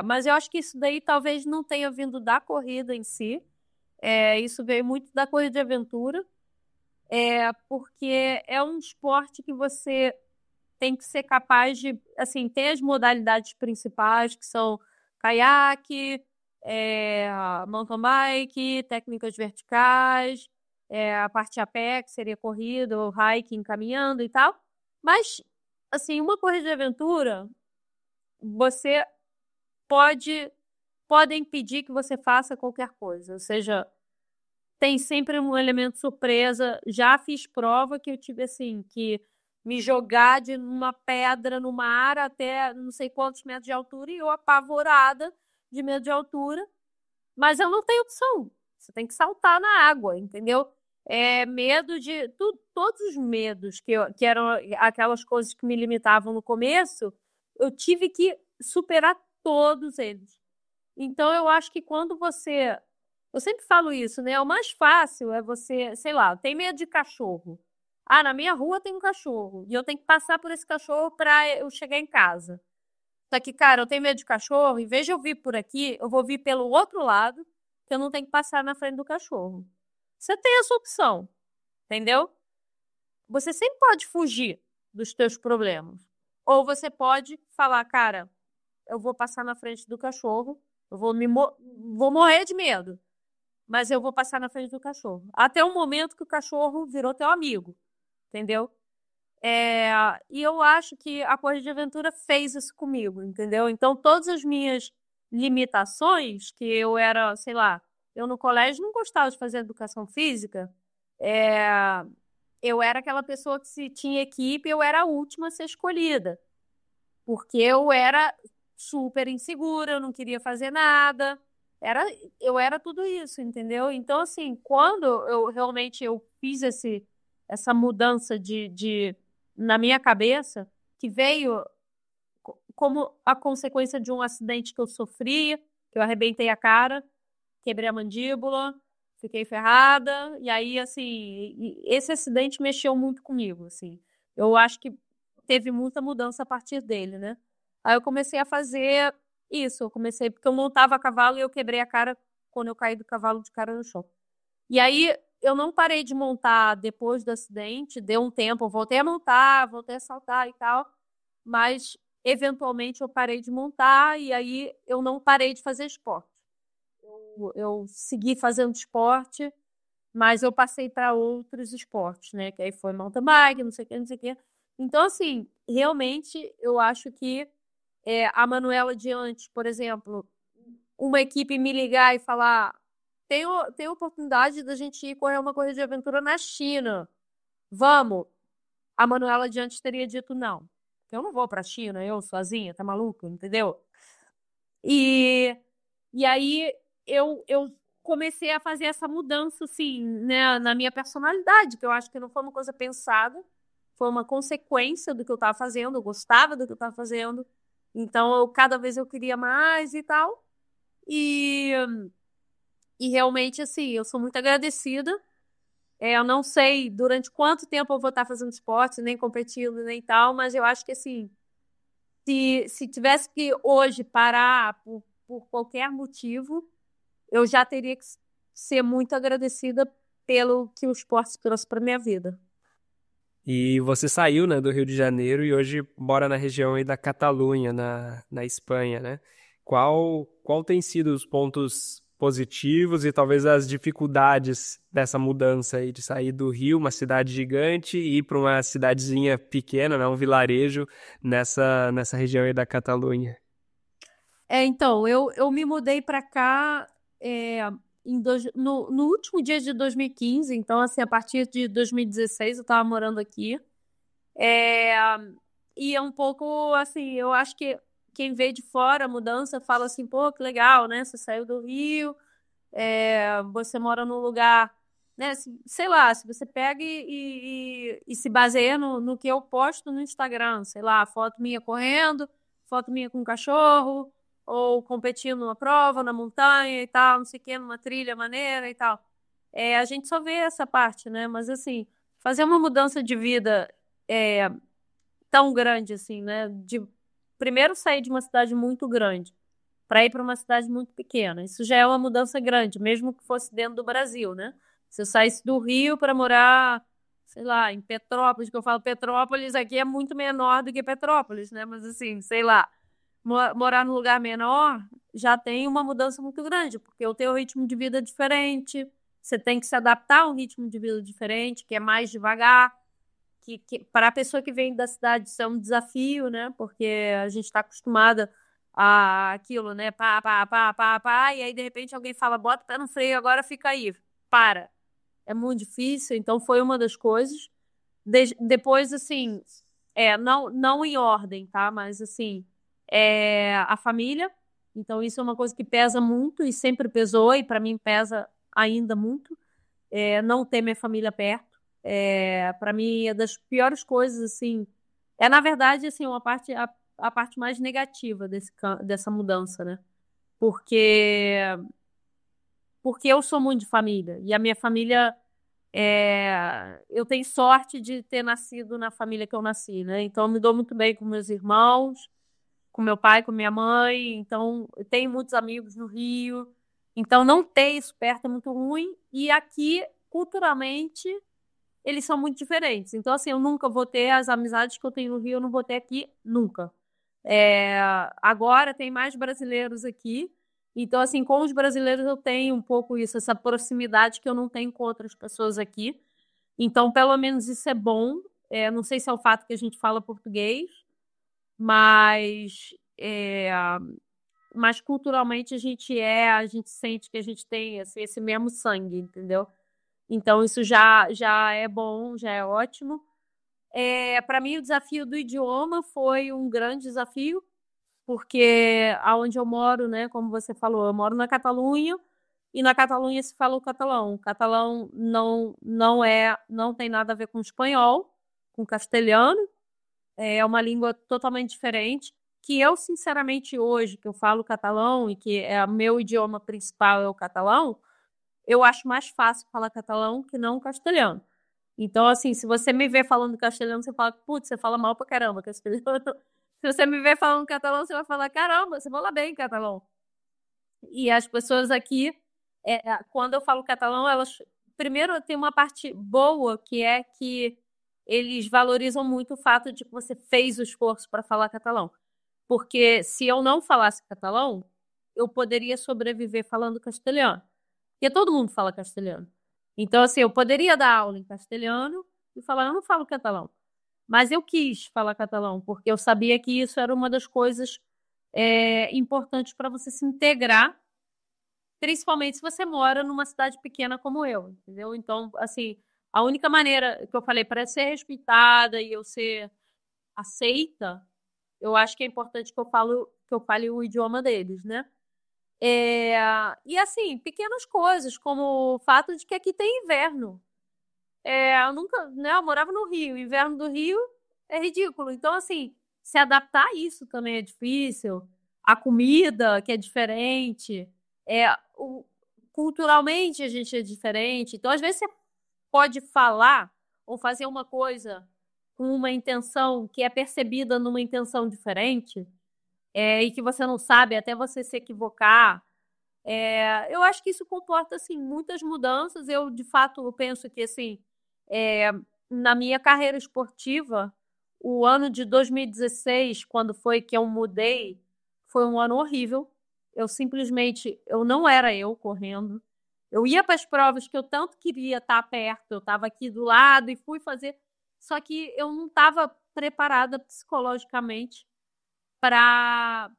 Mas eu acho que isso daí talvez não tenha vindo da corrida em si. Isso veio muito da corrida de aventura, porque é um esporte que você tem que ser capaz de, assim, tem as modalidades principais, que são caiaque, mountain bike, técnicas verticais, a parte a pé, que seria corrida, ou hiking, caminhando e tal. Mas, assim, uma corrida de aventura, você podem pedir que você faça qualquer coisa, ou seja, tem sempre um elemento surpresa. Já fiz prova que eu tive assim, que me jogar de uma pedra no mar até não sei quantos metros de altura e eu apavorada de medo de altura, mas eu não tenho opção. Você tem que saltar na água, entendeu? Medo de todos os medos que eram aquelas coisas que me limitavam no começo, eu tive que superar todos eles. Então eu acho que quando eu sempre falo isso, né? O mais fácil é você, sei lá, tem medo de cachorro. Ah, na minha rua tem um cachorro e eu tenho que passar por esse cachorro para eu chegar em casa. Só que, cara, eu tenho medo de cachorro, em vez de eu vir por aqui, eu vou vir pelo outro lado, que eu não tenho que passar na frente do cachorro. Você tem essa opção, entendeu? Você sempre pode fugir dos teus problemas. Ou você pode falar, cara, eu vou passar na frente do cachorro, eu vou morrer de medo, mas eu vou passar na frente do cachorro. Até o momento que o cachorro virou teu amigo, entendeu? E eu acho que a Corrida de Aventura fez isso comigo, entendeu? Então, todas as minhas limitações, que eu era, sei lá, eu no colégio não gostava de fazer educação física, eu era aquela pessoa que se tinha equipe, eu era a última a ser escolhida, porque eu era super insegura, eu não queria fazer nada, eu era tudo isso, entendeu? Então, assim, quando eu realmente fiz essa mudança na minha cabeça, que veio como a consequência de um acidente que eu sofri, que eu arrebentei a cara, quebrei a mandíbula, fiquei ferrada, e aí, assim, esse acidente mexeu muito comigo, assim. Eu acho que teve muita mudança a partir dele, né? Aí eu comecei a fazer isso, porque eu montava a cavalo e eu quebrei a cara quando eu caí do cavalo de cara no chão. E aí eu não parei de montar depois do acidente, deu um tempo, eu voltei a montar, voltei a saltar e tal, mas eventualmente eu parei de montar e aí eu não parei de fazer esporte. Eu segui fazendo esporte, mas eu passei para outros esportes, né? Que aí foi mountain bike, não sei o que, não sei o que. Então, assim, realmente eu acho que a Manuela de antes, por exemplo, uma equipe me ligar e falar: tem oportunidade da gente ir correr uma corrida de aventura na China. Vamos. A Manuela de antes teria dito não. Eu não vou para a China, eu sozinha, tá maluco, entendeu? E aí eu comecei a fazer essa mudança, assim, né, na minha personalidade, que eu acho que não foi uma coisa pensada, foi uma consequência do que eu estava fazendo, eu gostava do que eu estava fazendo, então cada vez eu queria mais e tal. E realmente, assim, eu sou muito agradecida. Eu não sei durante quanto tempo eu vou estar fazendo esporte, nem competindo, nem tal, mas eu acho que, assim, se tivesse que hoje parar por qualquer motivo, eu já teria que ser muito agradecida pelo que o esporte trouxe para minha vida. E você saiu, né, do Rio de Janeiro e hoje mora na região aí da Catalunha, na Espanha, né? Qual tem sido os pontos positivos e talvez as dificuldades dessa mudança aí de sair do Rio, uma cidade gigante, e ir para uma cidadezinha pequena, né, um vilarejo nessa região aí da Catalunha? Então, eu me mudei para cá no último dia de 2015, então, assim, a partir de 2016 eu estava morando aqui. E é um pouco, assim, eu acho que quem vê de fora a mudança fala assim, pô, que legal, né? Você saiu do Rio, você mora num lugar, né? Sei lá, se você pega e se baseia no que eu posto no Instagram, sei lá, foto minha correndo, foto minha com um cachorro, ou competindo numa prova, na montanha e tal, não sei o quê, numa trilha maneira e tal. A gente só vê essa parte, né? Mas, assim, fazer uma mudança de vida tão grande, assim, né? De primeiro sair de uma cidade muito grande para ir para uma cidade muito pequena. Isso já é uma mudança grande, mesmo que fosse dentro do Brasil, né? Se eu saísse do Rio para morar, sei lá, em Petrópolis, que eu falo Petrópolis aqui é muito menor do que Petrópolis, né? Mas assim, sei lá, morar num lugar menor já tem uma mudança muito grande, porque o teu ritmo de vida é diferente, você tem que se adaptar a um ritmo de vida diferente, que é mais devagar, que para a pessoa que vem da cidade isso é um desafio, né? Porque a gente está acostumada a aquilo, né? Pá, pá, pá, pá, pá, e aí de repente alguém fala, bota o pé no freio, agora fica aí, para. é muito difícil, então foi uma das coisas. Depois, assim, não em ordem, tá? Mas, assim, a família. Então, isso é uma coisa que pesa muito e sempre pesou, e para mim pesa ainda muito. Não ter minha família perto. Para mim, é das piores coisas, assim. Na verdade, assim, a parte mais negativa dessa mudança, né? Porque, porque eu sou muito de família, e a minha família. Eu tenho sorte de ter nascido na família que eu nasci, né? Então, eu me dou muito bem com meus irmãos, com meu pai, com minha mãe. Então, eu tenho muitos amigos no Rio. Então, não ter isso perto é muito ruim. E aqui, culturalmente, eles são muito diferentes. Então, assim, eu nunca vou ter as amizades que eu tenho no Rio, eu não vou ter aqui nunca. Agora tem mais brasileiros aqui. Então, assim, com os brasileiros eu tenho um pouco isso, essa proximidade que eu não tenho com outras pessoas aqui. Então, pelo menos isso é bom. Não sei se é o fato que a gente fala português, mas, mas culturalmente a gente sente que a gente tem assim, esse mesmo sangue, entendeu? Então, isso já é bom, já é ótimo. Para mim, o desafio do idioma foi um grande desafio, porque aonde eu moro, né, como você falou, eu moro na Catalunha, e na Catalunha se fala o catalão. O catalão não tem nada a ver com espanhol, com castelhano, é uma língua totalmente diferente, que eu, sinceramente, hoje, que eu falo catalão e que é o meu idioma principal é o catalão, eu acho mais fácil falar catalão que não castelhano. Então, assim, se você me vê falando castelhano, você fala, putz, você fala mal pra caramba castelhano. Se você me vê falando catalão, você vai falar, caramba, você fala bem catalão. E as pessoas aqui, quando eu falo catalão, elas... Primeiro, tem uma parte boa, que é que eles valorizam muito o fato de que você fez o esforço para falar catalão. Porque se eu não falasse catalão, eu poderia sobreviver falando castelhano. Porque todo mundo fala castelhano. Então, assim, eu poderia dar aula em castelhano e falar, eu não falo catalão. Mas eu quis falar catalão, porque eu sabia que isso era uma das coisas importantes para você se integrar, principalmente se você mora numa cidade pequena como eu, entendeu? Então, assim, a única maneira que eu falei para ser respeitada e eu ser aceita, eu acho que é importante que eu fale o idioma deles, né? E assim, pequenas coisas, como o fato de que aqui tem inverno. Eu nunca, né? Eu morava no Rio, o inverno do Rio é ridículo. Então, assim, se adaptar a isso também é difícil. A comida, que é diferente. Culturalmente a gente é diferente. Então, às vezes, você pode falar ou fazer uma coisa com uma intenção que é percebida numa intenção diferente, e que você não sabe até você se equivocar. Eu acho que isso comporta assim, muitas mudanças. Eu, de fato, eu penso que assim, na minha carreira esportiva, o ano de 2016, quando foi que eu mudei, foi um ano horrível. Eu não era eu correndo. Eu ia para as provas que eu tanto queria estar perto, eu estava aqui do lado e fui fazer, só que eu não estava preparada psicologicamente para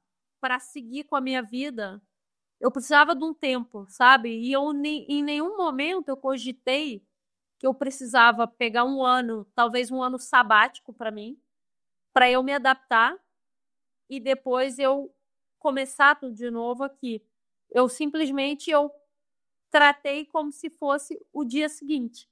seguir com a minha vida. Eu precisava de um tempo, sabe? E em nenhum momento eu cogitei que eu precisava pegar um ano, talvez um ano sabático para mim, para eu me adaptar e depois eu começar tudo de novo aqui. Eu tratei como se fosse o dia seguinte.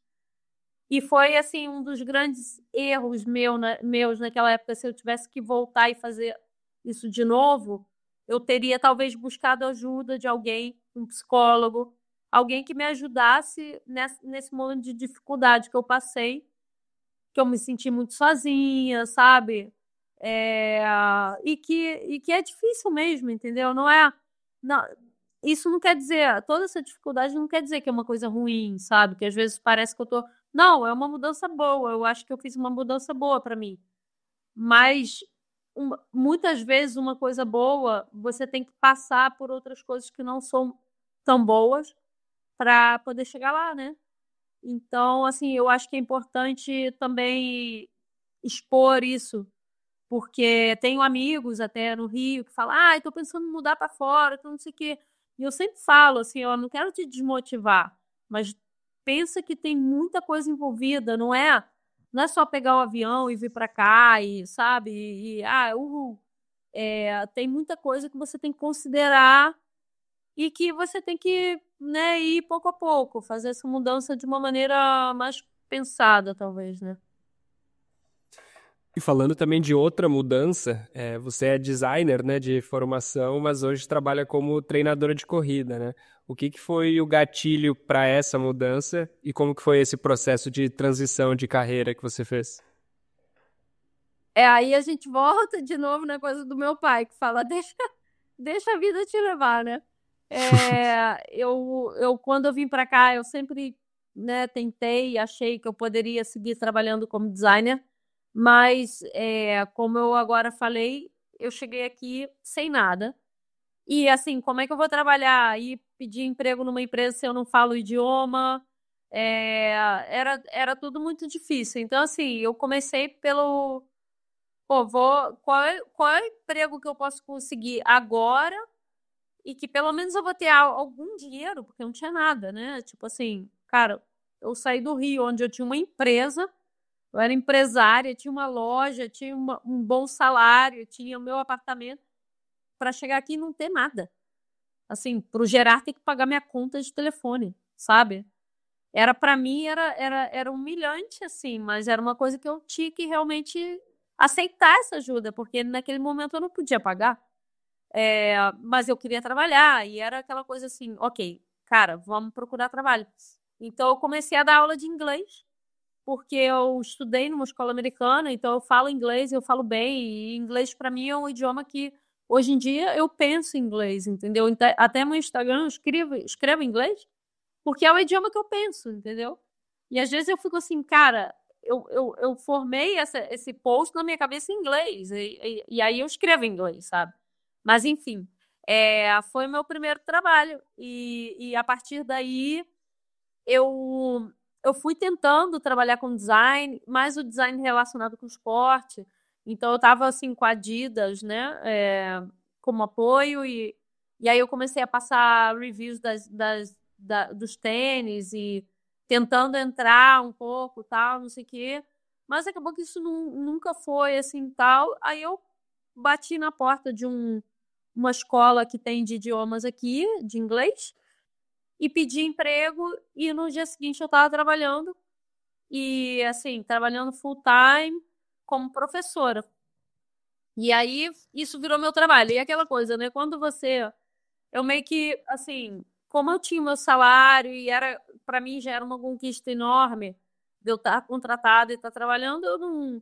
E foi assim um dos grandes erros meus naquela época. Se eu tivesse que voltar e fazer isso de novo, eu teria talvez buscado ajuda de alguém, um psicólogo, alguém que me ajudasse nesse momento de dificuldade que eu passei, que eu me senti muito sozinha, sabe? E que é difícil mesmo, entendeu? Não, isso não quer dizer, toda essa dificuldade não quer dizer que é uma coisa ruim, sabe? Que às vezes parece que eu tô... Não, é uma mudança boa, eu acho que eu fiz uma mudança boa para mim. Mas muitas vezes uma coisa boa, você tem que passar por outras coisas que não são tão boas para poder chegar lá, né? Então, assim, eu acho que é importante também expor isso, porque tenho amigos até no Rio que falam, estou pensando em mudar para fora, então não sei o quê. E eu sempre falo assim, eu não quero te desmotivar, mas pensa que tem muita coisa envolvida, não é só pegar o avião e vir para cá e, sabe, tem muita coisa que você tem que considerar e que você tem que, né, ir pouco a pouco, fazer essa mudança de uma maneira mais pensada, talvez, né? E falando também de outra mudança, você é designer, né, de formação, mas hoje trabalha como treinadora de corrida, né? O que foi o gatilho para essa mudança e como que foi esse processo de transição de carreira que você fez? Aí a gente volta de novo na coisa do meu pai, que fala, deixa a vida te levar, né? Quando eu vim para cá, eu sempre, né, tentei e achei que eu poderia seguir trabalhando como designer, mas, como eu agora falei, eu cheguei aqui sem nada. E, assim, como é que eu vou trabalhar e pedir emprego numa empresa se eu não falo o idioma? Era tudo muito difícil. Então, assim, eu comecei pelo... Pô, qual é o emprego que eu posso conseguir agora e que pelo menos eu vou ter algum dinheiro, porque eu não tinha nada, né? Tipo assim, cara, eu saí do Rio, onde eu tinha uma empresa, eu era empresária, tinha uma loja, tinha um bom salário, tinha o meu apartamento, para chegar aqui e não ter nada. Assim, pro Gerard ter que pagar minha conta de telefone, sabe? Para mim, era humilhante, assim, mas era uma coisa que eu tinha que realmente aceitar essa ajuda, porque naquele momento eu não podia pagar. Mas eu queria trabalhar e era aquela coisa assim, ok, cara, vamos procurar trabalho. Então eu comecei a dar aula de inglês, porque eu estudei numa escola americana, então eu falo inglês, eu falo bem, e inglês para mim é um idioma que hoje em dia eu penso em inglês, entendeu? Até no Instagram eu escrevo em inglês, porque é o idioma que eu penso, entendeu? E às vezes eu fico assim, cara, eu formei esse post na minha cabeça em inglês, e aí eu escrevo em inglês, sabe? Mas, enfim, foi o meu primeiro trabalho. E a partir daí, eu fui tentando trabalhar com design, mais o design relacionado com esporte. Então, eu estava, assim, com a Adidas, né, como apoio. E aí, eu comecei a passar reviews dos tênis e tentando entrar um pouco, tal, não sei o quê. Mas acabou que isso nunca foi, assim, tal. Aí, eu bati na porta de uma escola que tem de idiomas aqui, de inglês, e pedi emprego, e no dia seguinte eu estava trabalhando, e assim, trabalhando full time como professora. E aí isso virou meu trabalho. E aquela coisa, né? Eu meio que, assim, como eu tinha meu salário e para mim já era uma conquista enorme de eu estar contratada e estar trabalhando, eu não.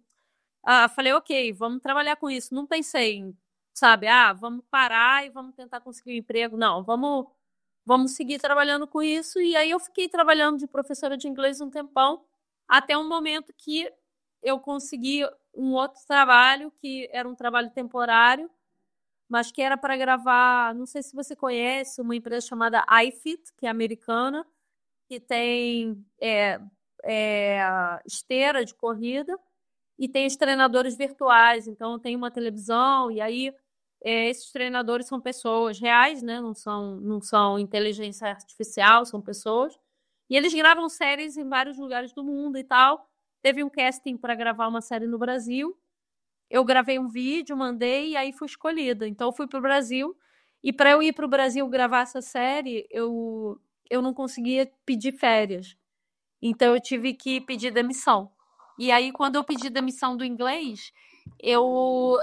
Falei, ok, vamos trabalhar com isso. Não pensei em, sabe, vamos parar e vamos tentar conseguir um emprego. Não, vamos seguir trabalhando com isso. E aí eu fiquei trabalhando de professora de inglês um tempão, até um momento que eu consegui um outro trabalho, que era um trabalho temporário, mas que era para gravar, não sei se você conhece, uma empresa chamada iFit, que é americana, que tem esteira de corrida, e tem os treinadores virtuais. Então, tem uma televisão, e aí esses treinadores são pessoas reais, né? Não são inteligência artificial, são pessoas. E eles gravam séries em vários lugares do mundo e tal. Teve um casting para gravar uma série no Brasil. Eu gravei um vídeo, mandei, e aí fui escolhida. Então, eu fui para o Brasil. E para eu ir para o Brasil gravar essa série, eu não conseguia pedir férias. Então, eu tive que pedir demissão. E aí, quando eu pedi demissão do inglês, eu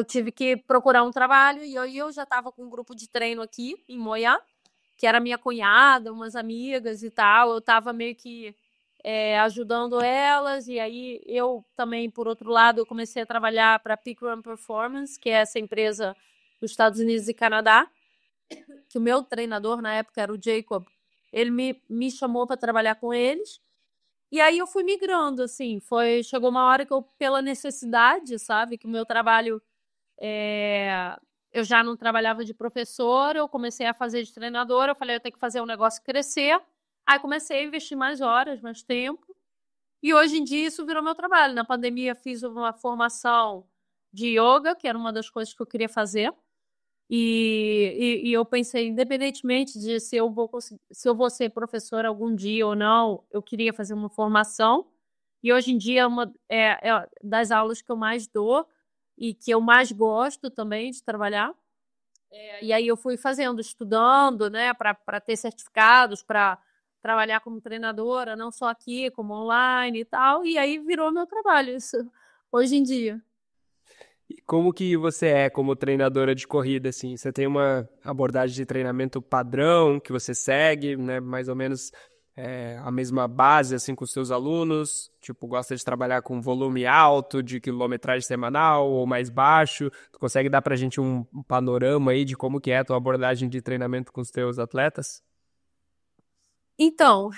tive que procurar um trabalho. E aí eu já estava com um grupo de treino aqui em Moiá, que era minha cunhada, umas amigas e tal. Eu estava meio que ajudando elas. E aí eu também, por outro lado, eu comecei a trabalhar para a Peak Run Performance, que é essa empresa dos Estados Unidos e Canadá, que o meu treinador na época era o Jacob. Ele me chamou para trabalhar com eles. E aí eu fui migrando, assim. Chegou uma hora que eu, pela necessidade, sabe? Que o meu trabalho... eu já não trabalhava de professora, eu comecei a fazer de treinadora. Eu falei, eu tenho que fazer o negócio crescer. Aí comecei a investir mais horas, mais tempo. E hoje em dia isso virou meu trabalho. Na pandemia fiz uma formação de yoga, que era uma das coisas que eu queria fazer. E eu pensei, independentemente de se eu vou ser professora algum dia ou não, eu queria fazer uma formação. E hoje em dia é das aulas que eu mais dou e que eu mais gosto também de trabalhar. E aí eu fui fazendo, estudando, né, para ter certificados, para trabalhar como treinadora, não só aqui, como online e tal. E aí virou meu trabalho isso hoje em dia. E como que você é como treinadora de corrida, assim? Você tem uma abordagem de treinamento padrão que você segue, né? Mais ou menos a mesma base, assim, com os seus alunos? Tipo, gosta de trabalhar com volume alto, de quilometragem semanal ou mais baixo? Tu consegue dar pra gente um panorama aí de como que é a tua abordagem de treinamento com os teus atletas? Então,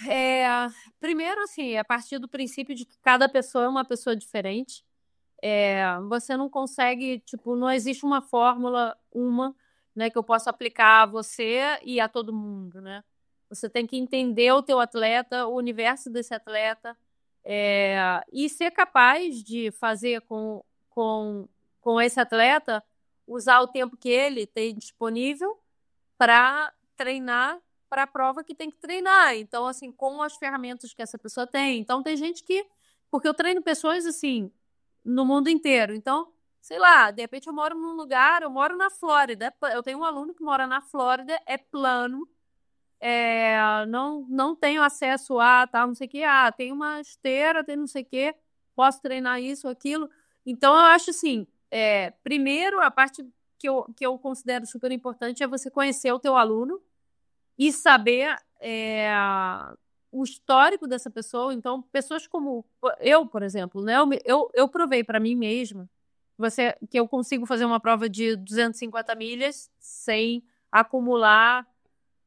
primeiro, assim, a partir do princípio de que cada pessoa é uma pessoa diferente. Você não consegue, tipo, não existe uma fórmula, né, que eu possa aplicar a você e a todo mundo, né? Você tem que entender o teu atleta, o universo desse atleta, e ser capaz de fazer com esse atleta, usar o tempo que ele tem disponível para treinar para a prova que tem que treinar. Então, assim, com as ferramentas que essa pessoa tem. Então, tem gente que... Porque eu treino pessoas, assim, no mundo inteiro. Então, sei lá, de repente eu moro num lugar, eu moro na Flórida. Eu tenho um aluno que mora na Flórida, é plano, não tenho acesso a tal, não sei o que. Tem uma esteira, tem não sei o que, posso treinar isso, aquilo. Então, eu acho assim, primeiro, a parte que eu considero super importante é você conhecer o teu aluno e saber o histórico dessa pessoa. Então, pessoas como eu, por exemplo, né? Eu provei para mim mesma que eu consigo fazer uma prova de 250 milhas sem acumular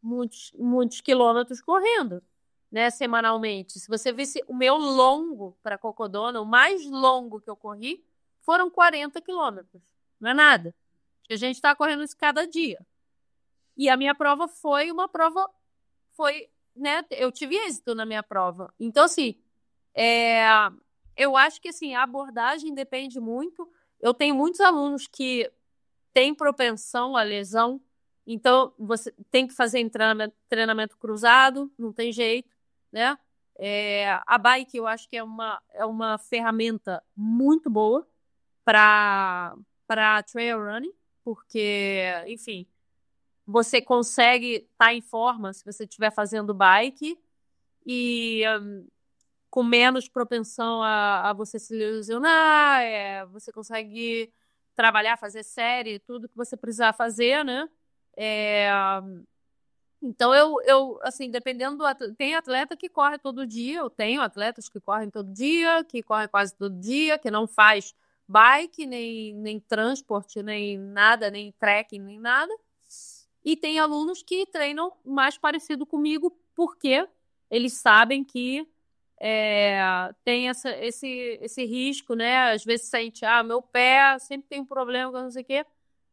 muitos quilômetros correndo, né? Semanalmente. Se você visse o meu longo para Cocodona, o mais longo que eu corri, foram 40 quilômetros. Não é nada. A gente está correndo isso cada dia. E a minha prova foi, né? Eu tive êxito na minha prova. Então, assim, eu acho que assim, a abordagem depende muito. Eu tenho muitos alunos que têm propensão à lesão, então você tem que fazer treinamento cruzado, não tem jeito, né? A bike eu acho que é uma ferramenta muito boa para trail running, porque, enfim, você consegue estar em forma se você estiver fazendo bike e com menos propensão a você se lesionar, você consegue trabalhar, fazer série, tudo que você precisar fazer, né? Então, assim, dependendo do atleta, tem atleta que corre todo dia, eu tenho atletas que correm todo dia, que correm quase todo dia, que não faz bike, nem transporte, nem nada, nem trekking, nem nada. E tem alunos que treinam mais parecido comigo, porque eles sabem que tem esse risco, né? Às vezes sente, meu pé sempre tem um problema, não sei o quê.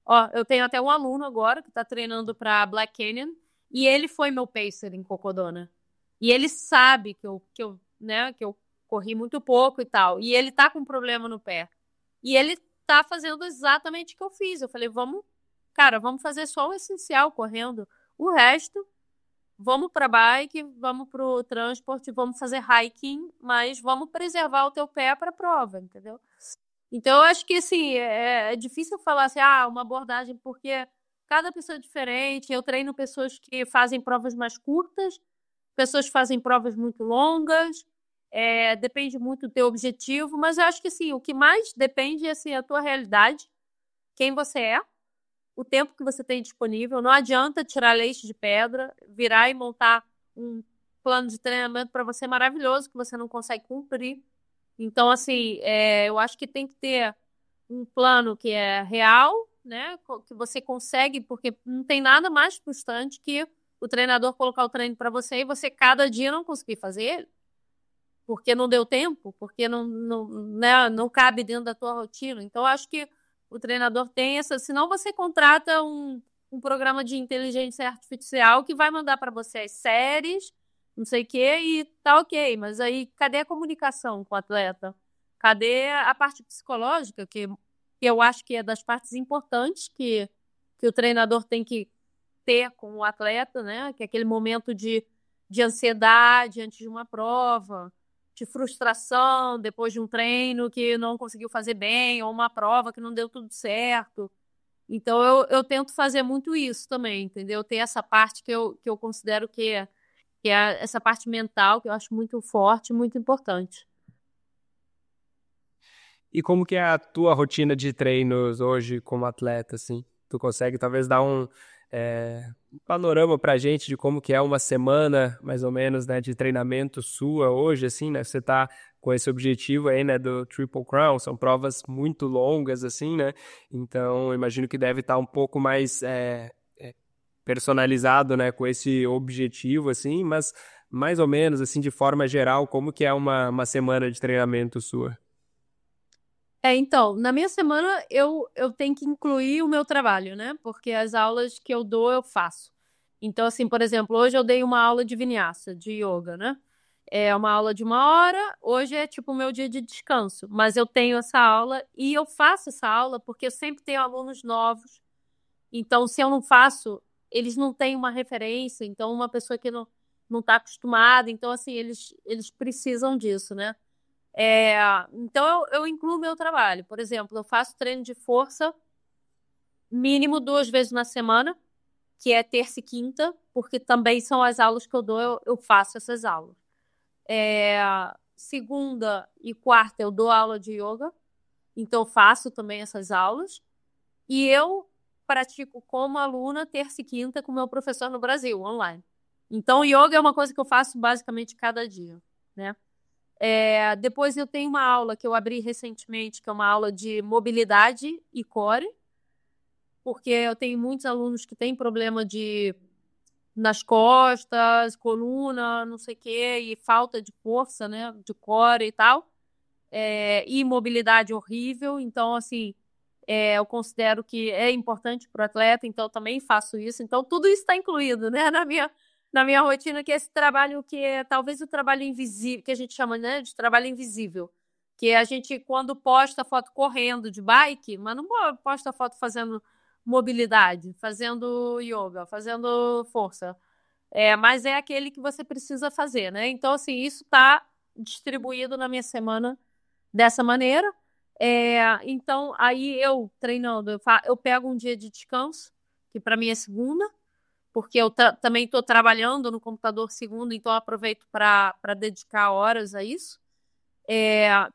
Ó, eu tenho até um aluno agora que está treinando para Black Canyon e ele foi meu pacer em Cocodona. E ele sabe né, que eu corri muito pouco e tal. E ele tá com problema no pé. E ele tá fazendo exatamente o que eu fiz. Eu falei, vamos fazer só o essencial correndo. O resto, vamos para bike, vamos pro transporte, vamos fazer hiking, mas vamos preservar o teu pé para a prova, entendeu? Então, eu acho que, assim, é difícil falar assim, uma abordagem, porque cada pessoa é diferente. Eu treino pessoas que fazem provas mais curtas, pessoas que fazem provas muito longas, depende muito do teu objetivo, mas eu acho que, assim, o que mais depende é, assim, a tua realidade, quem você é, o tempo que você tem disponível. Não adianta tirar leite de pedra, virar e montar um plano de treinamento para você maravilhoso que você não consegue cumprir. Então, assim, eu acho que tem que ter um plano que é real, né? Que você consegue, porque não tem nada mais frustrante que o treinador colocar o treino para você e você cada dia não conseguir fazer ele, porque não deu tempo, porque né, não cabe dentro da tua rotina. Então, eu acho que o treinador tem senão você contrata um programa de inteligência artificial que vai mandar para você as séries, não sei o quê, e tá ok. Mas aí, cadê a comunicação com o atleta? Cadê a parte psicológica, que eu acho que é das partes importantes que que o treinador tem que ter com o atleta, né? Que é aquele momento de ansiedade antes de uma prova, de frustração depois de um treino que não conseguiu fazer bem, ou uma prova que não deu tudo certo. Então, eu tento fazer muito isso também, entendeu? Tem essa parte que eu considero que é essa parte mental, que eu acho muito forte, muito importante. E como que é a tua rotina de treinos hoje como atleta, assim? Tu consegue talvez dar um panorama pra gente de como que é uma semana, mais ou menos, né, de treinamento sua hoje, assim, né? Você tá com esse objetivo aí, né, do Triple Crown, são provas muito longas, assim, né? Então, eu imagino que deve estar um pouco mais personalizado, né, com esse objetivo, assim, mas mais ou menos, assim, de forma geral, como que é uma semana de treinamento sua? Então, na minha semana eu tenho que incluir o meu trabalho, né? Porque as aulas que eu dou, eu faço. Então, assim, por exemplo, hoje eu dei uma aula de vinyasa, de yoga, né? É uma aula de 1 hora, hoje é tipo o meu dia de descanso, mas eu tenho essa aula e eu faço essa aula porque eu sempre tenho alunos novos. Então, se eu não faço, eles não têm uma referência, então uma pessoa que não está acostumada, então, assim, eles precisam disso, né? Então, eu incluo o meu trabalho. Por exemplo, eu faço treino de força mínimo 2 vezes na semana, que é terça e quinta, porque também são as aulas que eu dou, eu faço essas aulas. Segunda e quarta eu dou aula de yoga, então eu faço também essas aulas. E eu pratico como aluna terça e quinta com meu professor no Brasil, online. Então, yoga é uma coisa que eu faço basicamente cada dia, né? Depois eu tenho uma aula que eu abri recentemente, que é uma aula de mobilidade e core, porque eu tenho muitos alunos que têm problema nas costas, coluna, não sei o quê, e falta de força, né, de core e tal, e mobilidade horrível. Então, assim, eu considero que é importante para o atleta, então eu também faço isso. Então, tudo isso está incluído, né, na minha rotina, que é esse trabalho que é talvez o trabalho invisível, que a gente chama, né, de trabalho invisível. Que a gente, quando posta foto correndo de bike, mas não posta foto fazendo mobilidade, fazendo yoga, fazendo força. Mas é aquele que você precisa fazer, né? Então, assim, isso está distribuído na minha semana dessa maneira. Então, aí eu treinando, eu pego um dia de descanso, que para mim é segunda, porque eu também estou trabalhando no computador segunda, então eu aproveito para dedicar horas a isso.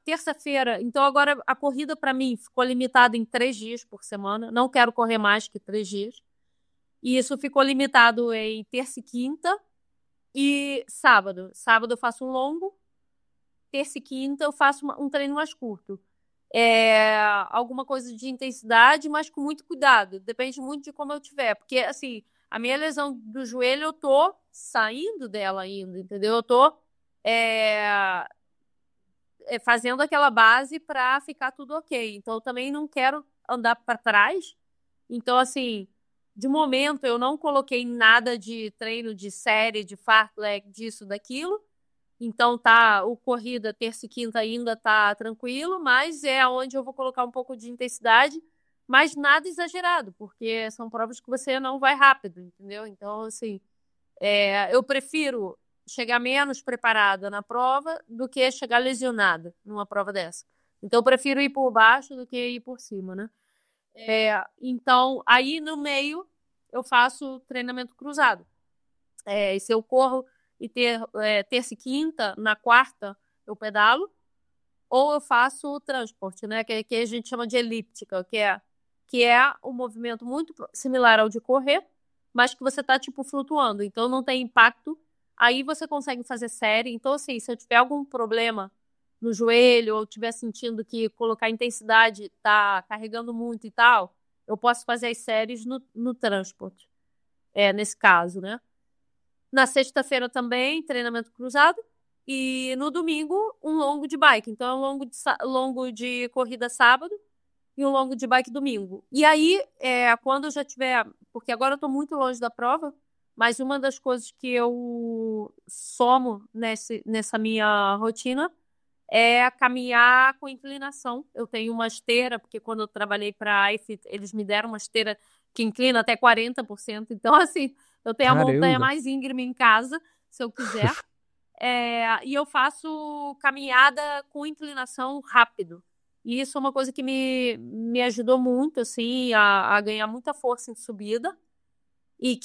Terça-feira, então agora a corrida para mim ficou limitada em 3 dias por semana, não quero correr mais que 3 dias. E isso ficou limitado em terça e quinta e sábado. Sábado eu faço um longo, terça e quinta eu faço um treino mais curto. Alguma coisa de intensidade, mas com muito cuidado. Depende muito de como eu tiver. Porque, assim, a minha lesão do joelho, eu tô saindo dela ainda, entendeu? Eu tô fazendo aquela base para ficar tudo ok. Então, eu também não quero andar para trás. Então, assim, de momento, eu não coloquei nada de treino de série, de fartlek, disso, daquilo. Então, o corrida terça e quinta ainda tá tranquilo, mas é onde eu vou colocar um pouco de intensidade, mas nada exagerado, porque são provas que você não vai rápido, entendeu? Então, assim, eu prefiro chegar menos preparada na prova do que chegar lesionada numa prova dessa. Então, eu prefiro ir por baixo do que ir por cima, né? Então, aí no meio, eu faço treinamento cruzado. E se eu corro e terça e quinta, na quarta eu pedalo, ou eu faço o transporte, né? Que a gente chama de elíptica, que é um movimento muito similar ao de correr, mas que você está tipo flutuando, então não tem impacto. Aí você consegue fazer série. Então, assim, se eu tiver algum problema no joelho, ou estiver sentindo que colocar intensidade está carregando muito e tal, eu posso fazer as séries no transporte, nesse caso, né? Na sexta-feira também, treinamento cruzado. E no domingo, um longo de bike. Então, é um longo de corrida sábado e um longo de bike domingo. E aí, quando eu já tiver... Porque agora eu estou muito longe da prova, mas uma das coisas que eu somo nessa minha rotina é caminhar com inclinação. Eu tenho uma esteira, porque quando eu trabalhei para a iFit, eles me deram uma esteira que inclina até 40%. Então, assim, eu tenho a montanha Caramba! mais íngreme em casa, se eu quiser. E eu faço caminhada com inclinação rápido. E isso é uma coisa que me ajudou muito, assim, a ganhar muita força em subida. E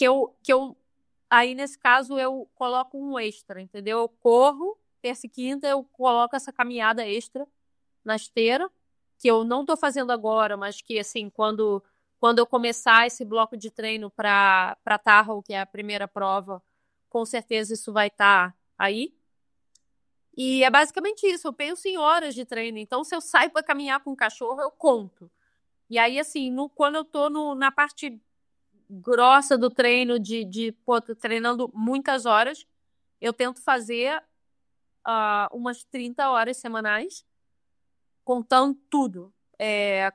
aí, nesse caso, eu coloco um extra, entendeu? Eu corro, terça e quinta, eu coloco essa caminhada extra na esteira, que eu não tô fazendo agora, mas que, assim, quando eu começar esse bloco de treino para Tahoe, que é a primeira prova, com certeza isso vai estar aí. E é basicamente isso, eu penso em horas de treino. Então, se eu saio para caminhar com o cachorro, eu conto. E aí, assim, quando eu tô na parte grossa do treino, tô treinando muitas horas, eu tento fazer umas 30 horas semanais, contando tudo.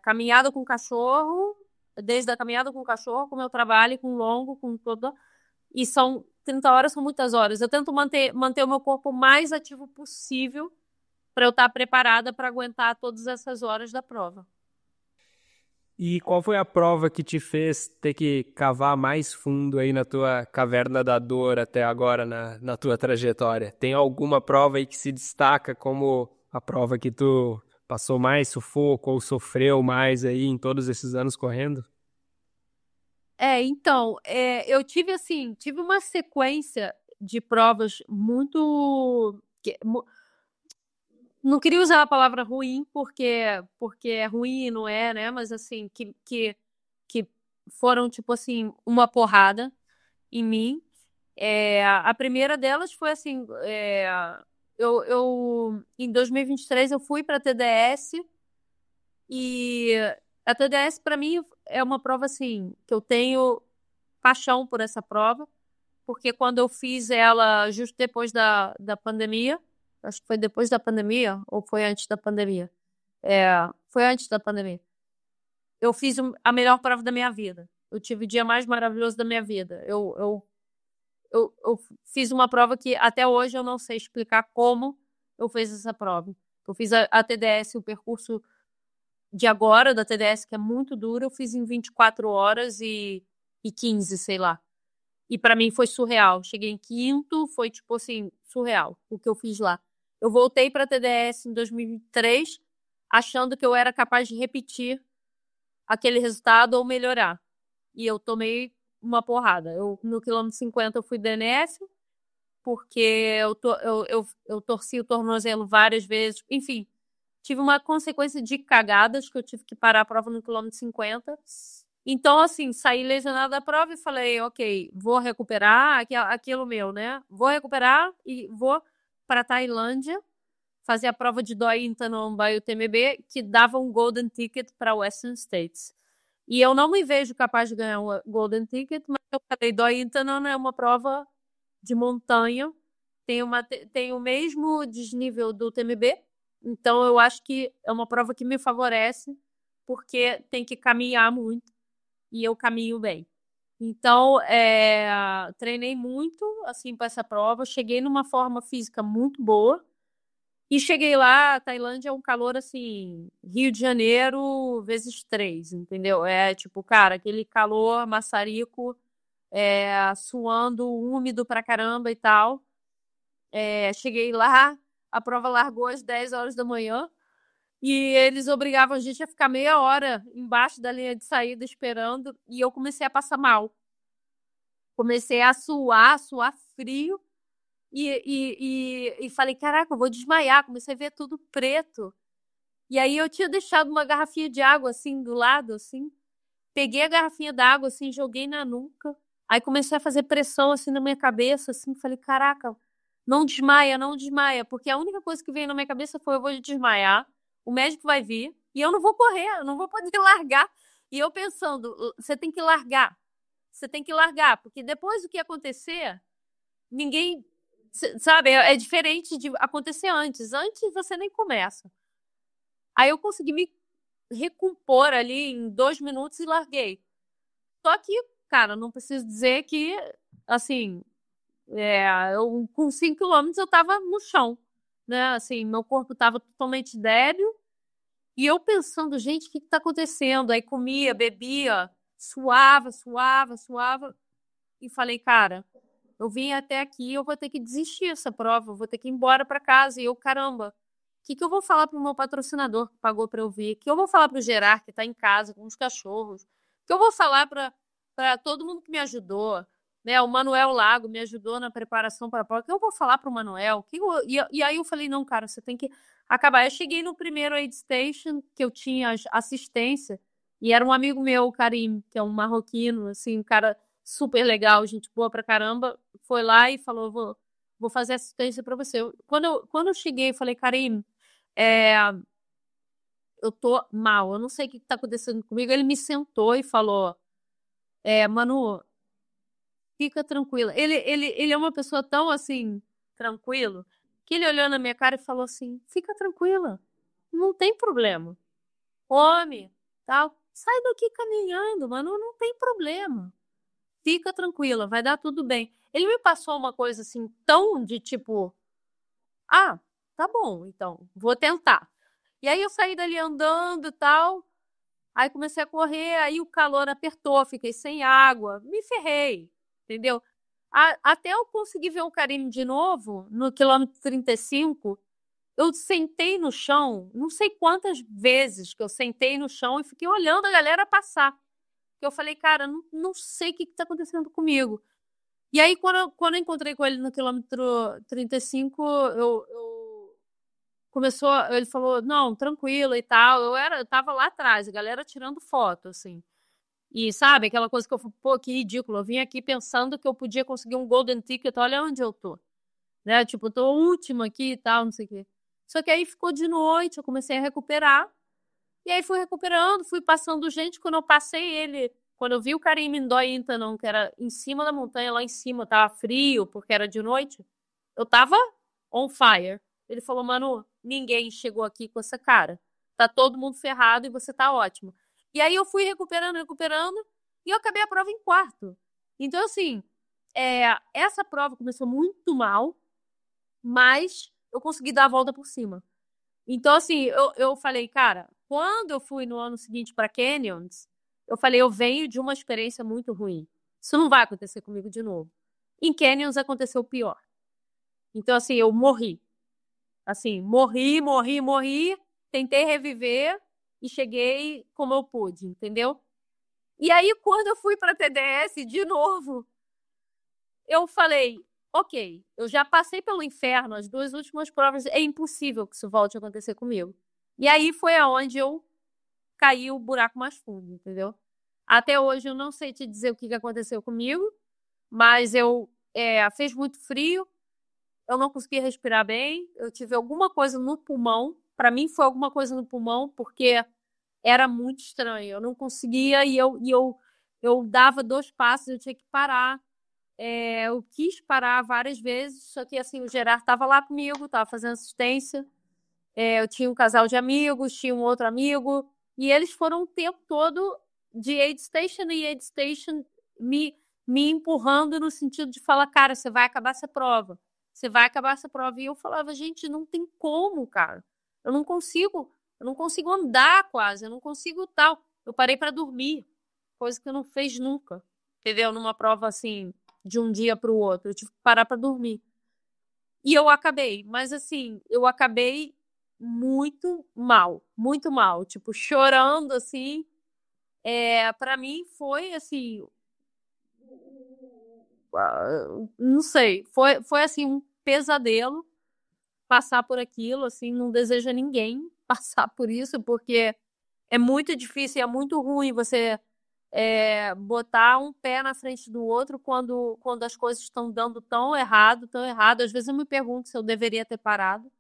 Caminhada com o cachorro, desde a caminhada com o cachorro, como eu trabalho, com longo, com todo. E 30 horas, são muitas horas. Eu tento manter o meu corpo o mais ativo possível para eu estar preparada para aguentar todas essas horas da prova. E qual foi a prova que te fez ter que cavar mais fundo aí na tua caverna da dor até agora na tua trajetória? Tem alguma prova aí que se destaca como a prova que tu passou mais sufoco ou sofreu mais aí em todos esses anos correndo? Então, eu tive uma sequência de provas muito. Não queria usar a palavra ruim, porque é ruim e não é, né? Mas assim, que foram, tipo assim, uma porrada em mim. A primeira delas foi assim, em 2023 eu fui para a TDS e a TDS para mim é uma prova assim que eu tenho paixão por essa prova, porque quando eu fiz ela justo depois da pandemia, acho que foi depois da pandemia ou foi antes da pandemia? Foi antes da pandemia. Eu fiz a melhor prova da minha vida. Eu tive o dia mais maravilhoso da minha vida. Eu fiz uma prova que até hoje eu não sei explicar como eu fiz essa prova. Eu fiz a TDS, o percurso de agora da TDS, que é muito duro, eu fiz em 24 horas e 15, sei lá. E pra mim foi surreal. Cheguei em quinto, foi tipo assim, surreal o que eu fiz lá. Eu voltei pra TDS em 2023, achando que eu era capaz de repetir aquele resultado ou melhorar. E eu tomei uma porrada. No quilômetro 50 eu fui DNF, porque eu torci o tornozelo várias vezes. Enfim, tive uma consequência de cagadas que eu tive que parar a prova no quilômetro 50. Então, assim, saí lesionada da prova e falei, ok, vou recuperar aquilo meu, né? Vou recuperar e vou para Tailândia fazer a prova de Doi Inthanon by UTMB, que dava um Golden Ticket para Western States. E eu não me vejo capaz de ganhar um Golden Ticket, mas eu falei, Doi Inthanon é uma prova de montanha, tem o mesmo desnível do UTMB, então eu acho que é uma prova que me favorece, porque tem que caminhar muito, e eu caminho bem. Então, treinei muito, assim, para essa prova, cheguei numa forma física muito boa, e cheguei lá, a Tailândia é um calor assim, Rio de Janeiro vezes 3, entendeu? É tipo, cara, aquele calor maçarico, suando, úmido pra caramba e tal. Cheguei lá, a prova largou às 10 horas da manhã e eles obrigavam a gente a ficar meia hora embaixo da linha de saída esperando e eu comecei a passar mal. Comecei a suar frio. E falei, caraca, eu vou desmaiar. Comecei a ver tudo preto. E aí eu tinha deixado uma garrafinha de água, assim, do lado, assim. Peguei a garrafinha d'água, assim, joguei na nuca. Aí comecei a fazer pressão, assim, na minha cabeça, assim. Falei, caraca, não desmaia, não desmaia. Porque a única coisa que veio na minha cabeça foi, eu vou desmaiar, o médico vai vir e eu não vou correr, eu não vou poder largar. E eu pensando, você tem que largar. Você tem que largar, porque depois do que acontecer, ninguém... Sabe, é diferente de acontecer antes. Antes você nem começa. Aí eu consegui me recompor ali em 2 minutos e larguei. Só que, cara, não preciso dizer que, assim, com 5 quilômetros eu tava no chão. né? Assim, meu corpo estava totalmente débil. E eu pensando, gente, o que está acontecendo? Aí comia, bebia, suava, suava, suava. E falei, cara, eu vim até aqui, eu vou ter que desistir dessa prova, eu vou ter que ir embora para casa. E eu, caramba, o que eu vou falar para o meu patrocinador que pagou para eu vir? O que eu vou falar para o Gerard, que está em casa com os cachorros? O que eu vou falar para todo mundo que me ajudou? Né? O Manuel Lago me ajudou na preparação para a prova. O que eu vou falar para o Manuel? E aí eu falei, não, cara, você tem que acabar. Eu cheguei no primeiro aid station, que eu tinha assistência, e era um amigo meu, o Karim, que é um marroquino, assim, um cara super legal, gente boa pra caramba, foi lá e falou, vou fazer assistência para você. Quando eu cheguei, eu falei, Karim, eu tô mal, eu não sei o que tá acontecendo comigo. Ele me sentou e falou, Manu, fica tranquila. Ele é uma pessoa tão, assim, tranquilo, que ele olhou na minha cara e falou assim, fica tranquila, não tem problema. Come, tal, sai daqui caminhando, Manu, não tem problema. Fica tranquila, vai dar tudo bem. Ele me passou uma coisa assim, tão de tipo, ah, tá bom, então, vou tentar. E aí eu saí dali andando e tal, aí comecei a correr, aí o calor apertou, fiquei sem água, me ferrei, entendeu? Até eu conseguir ver o Karine de novo, no quilômetro 35, eu sentei no chão, não sei quantas vezes que eu sentei no chão e fiquei olhando a galera passar. Eu falei, cara, não sei o que está acontecendo comigo. E aí, quando eu encontrei com ele no quilômetro 35, ele falou, não, tranquilo e tal. Eu tava lá atrás, a galera tirando foto, assim. E sabe, aquela coisa que eu falei, pô, que ridículo. Eu vim aqui pensando que eu podia conseguir um golden ticket, olha onde eu tô. Né? Tipo, eu tô última aqui e tal, não sei o quê. Só que aí ficou de noite, eu comecei a recuperar. E aí fui recuperando, fui passando gente. Quando eu passei ele, quando eu vi o Karim Indói Intanon, que era em cima da montanha, lá em cima, tava frio, porque era de noite, eu tava on fire. Ele falou, mano, ninguém chegou aqui com essa cara. Tá todo mundo ferrado e você tá ótimo. E aí eu fui recuperando, e eu acabei a prova em quarto. Então, assim, essa prova começou muito mal, mas eu consegui dar a volta por cima. Então, assim, eu falei, cara, quando eu fui no ano seguinte para Canyons, eu falei, eu venho de uma experiência muito ruim. Isso não vai acontecer comigo de novo. Em Canyons aconteceu o pior. Então, assim, eu morri. Assim, morri, tentei reviver e cheguei como eu pude, entendeu? E aí, quando eu fui para TDS de novo, eu falei, ok, eu já passei pelo inferno, as duas últimas provas, é impossível que isso volte a acontecer comigo. E aí foi aonde eu caí o buraco mais fundo, entendeu? Até hoje eu não sei te dizer o que aconteceu comigo, mas fez muito frio, eu não conseguia respirar bem, eu tive alguma coisa no pulmão, para mim foi alguma coisa no pulmão, porque era muito estranho, eu não conseguia eu dava 2 passos, eu tinha que parar. Eu quis parar várias vezes, só que assim, o Gerard estava lá comigo, estava fazendo assistência. Eu tinha um casal de amigos, tinha um outro amigo, e eles foram o tempo todo de aid station e aid station me empurrando no sentido de falar, cara, você vai acabar essa prova. Você vai acabar essa prova. E eu falava, gente, não tem como, cara. Eu não consigo andar quase, eu não consigo tal. Eu parei para dormir, coisa que eu não fiz nunca, entendeu? Numa prova assim, de um dia para o outro. Eu tive que parar para dormir. E eu acabei, mas assim, eu acabei muito mal, tipo, chorando assim. Para mim foi assim, não sei, foi assim um pesadelo passar por aquilo, assim, não desejo a ninguém passar por isso, porque é muito difícil, é muito ruim você botar um pé na frente do outro quando as coisas estão dando tão errado, tão errado. Às vezes eu me pergunto se eu deveria ter parado.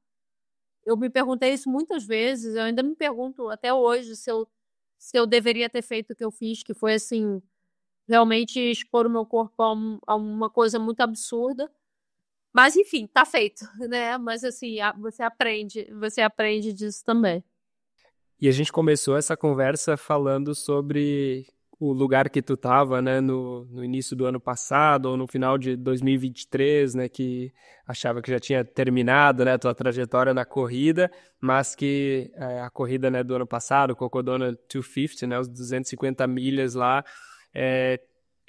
Eu me perguntei isso muitas vezes, eu ainda me pergunto até hoje se eu deveria ter feito o que eu fiz, que foi assim, realmente expor o meu corpo a uma coisa muito absurda. Mas enfim, tá feito, né? Mas assim, você aprende disso também. E a gente começou essa conversa falando sobre o lugar que tu estava, né, no início do ano passado ou no final de 2023, né, que achava que já tinha terminado, né, tua trajetória na corrida, mas que a corrida, né, do ano passado, o Cocodona 250, né, os 250 milhas lá,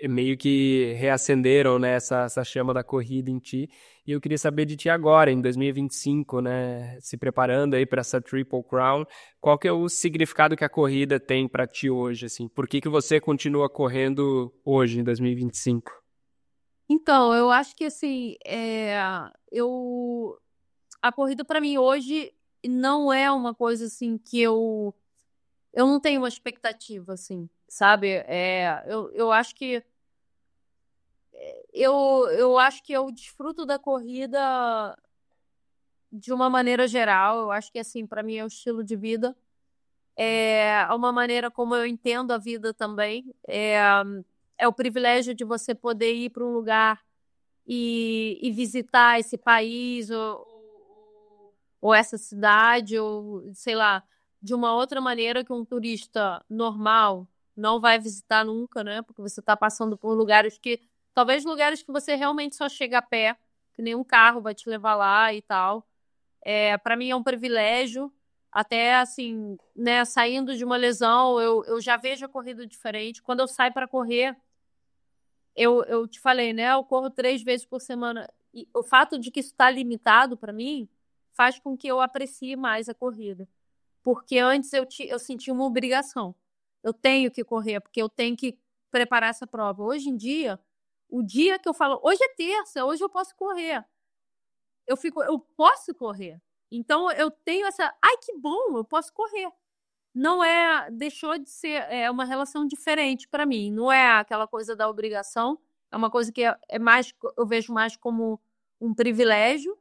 meio que reacenderam, né, essa chama da corrida em ti. E eu queria saber de ti agora, em 2025, né, se preparando aí para essa Triple Crown, qual que é o significado que a corrida tem para ti hoje, assim? Por que você continua correndo hoje, em 2025? Então, eu acho que assim, a corrida para mim hoje não é uma coisa assim que eu não tenho uma expectativa, assim, sabe? Eu acho que eu acho que eu desfruto da corrida de uma maneira geral. Eu acho que assim, para mim é o estilo de vida, é uma maneira como eu entendo a vida também. É o privilégio de você poder ir para um lugar e visitar esse país ou essa cidade, ou sei lá, de uma outra maneira que um turista normal não vai visitar nunca, né? Porque você está passando por lugares talvez lugares que você realmente só chega a pé, que nenhum carro vai te levar lá e tal. Para mim é um privilégio, até assim, né? Saindo de uma lesão, eu já vejo a corrida diferente. Quando eu saio para correr, eu te falei, né? Eu corro 3 vezes por semana. E o fato de que isso está limitado para mim faz com que eu aprecie mais a corrida. Porque antes eu sentia uma obrigação. Eu tenho que correr, porque eu tenho que preparar essa prova. Hoje em dia, o dia que eu falo, hoje é terça, hoje eu posso correr. Eu posso correr. Então eu tenho ai, que bom, eu posso correr. Não deixou de ser, uma relação diferente para mim. Não é aquela coisa da obrigação, é uma coisa que é mais, eu vejo mais como um privilégio.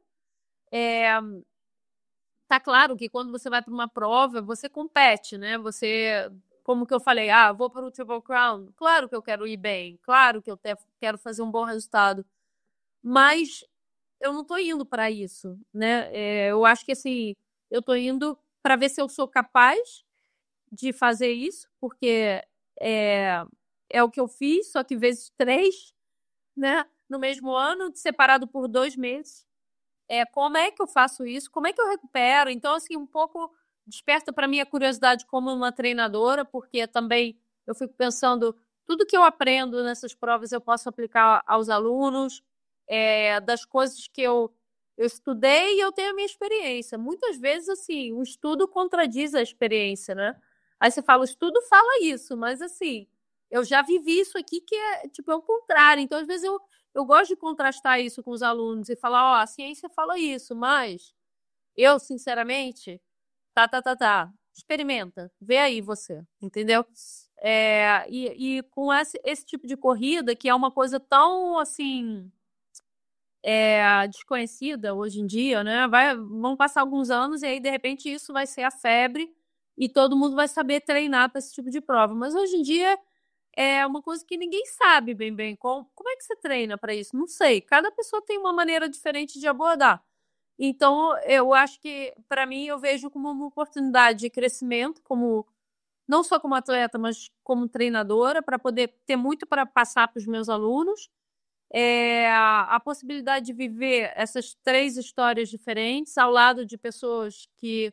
Tá claro que quando você vai para uma prova, você compete, né? Como que eu falei, vou para o Triple Crown. Claro que eu quero ir bem, claro que eu quero fazer um bom resultado, mas eu não tô indo para isso, né? Eu acho que assim, eu tô indo para ver se eu sou capaz de fazer isso, porque é o que eu fiz, só que vezes 3, né? No mesmo ano, separado por 2 meses. Como é que eu faço isso? Como é que eu recupero? Então, assim, um pouco desperta para mim a curiosidade como uma treinadora, porque também eu fico pensando, tudo que eu aprendo nessas provas eu posso aplicar aos alunos, das coisas que eu estudei e eu tenho a minha experiência. Muitas vezes, assim, o estudo contradiz a experiência, né? Aí você fala, o estudo fala isso, mas assim, eu já vivi isso aqui que é o contrário. Então, às vezes, eu gosto de contrastar isso com os alunos e falar, a ciência fala isso, mas eu, sinceramente, tá. Experimenta, vê aí você, entendeu? E com esse tipo de corrida, que é uma coisa tão, assim, desconhecida hoje em dia, né? Vão passar alguns anos e aí, de repente, isso vai ser a febre e todo mundo vai saber treinar para esse tipo de prova. Mas hoje em dia é uma coisa que ninguém sabe bem como é que você treina para isso? Não sei. Cada pessoa tem uma maneira diferente de abordar. Então, eu acho que, para mim, eu vejo como uma oportunidade de crescimento, não só como atleta, mas como treinadora, para poder ter muito para passar para os meus alunos. A possibilidade de viver essas 3 histórias diferentes ao lado de pessoas que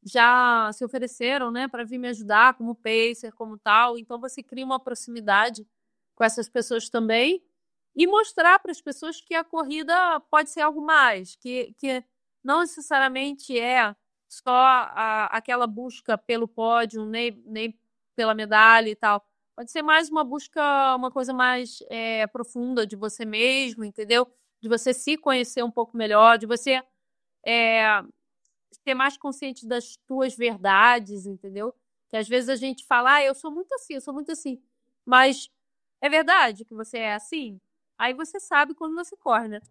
já se ofereceram, né, para vir me ajudar, como pacer, como tal. Então, você cria uma proximidade com essas pessoas também e mostrar para as pessoas que a corrida pode ser algo mais, que não necessariamente é só aquela busca pelo pódio, nem pela medalha e tal. Pode ser mais uma busca, uma coisa mais profunda de você mesmo, entendeu? De você se conhecer um pouco melhor, de você ser mais consciente das tuas verdades, entendeu? Que às vezes a gente fala, eu sou muito assim, eu sou muito assim. Mas é verdade que você é assim? Aí você sabe quando você corre, né?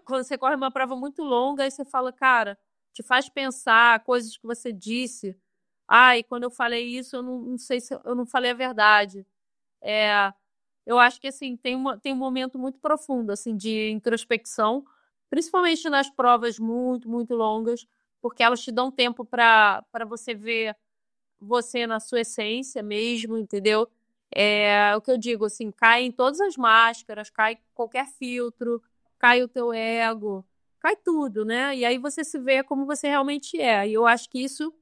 Quando você corre uma prova muito longa, aí você fala, cara, te faz pensar coisas que você disse. E quando eu falei isso, eu não sei se eu não falei a verdade. Eu acho que assim, tem um momento muito profundo assim, de introspecção, principalmente nas provas muito, muito longas, porque elas te dão tempo para você ver você na sua essência mesmo, entendeu? É o que eu digo, assim, cai em todas as máscaras, cai qualquer filtro, cai o teu ego, cai tudo, né? E aí você se vê como você realmente é. E eu acho que isso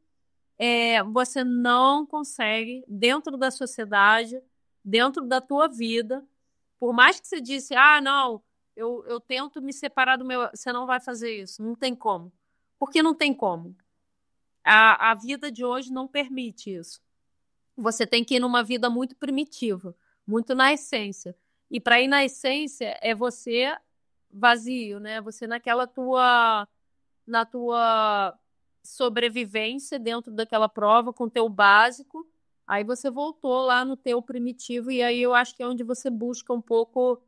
você não consegue, dentro da sociedade, dentro da tua vida, por mais que você disse, não, eu tento me separar do meu... Você não vai fazer isso, não tem como. Porque não tem como. A vida de hoje não permite isso. Você tem que ir numa vida muito primitiva, muito na essência. E para ir na essência é você vazio, né? Você na tua sobrevivência dentro daquela prova com o teu básico. Aí você voltou lá no teu primitivo e aí eu acho que é onde você busca um pouco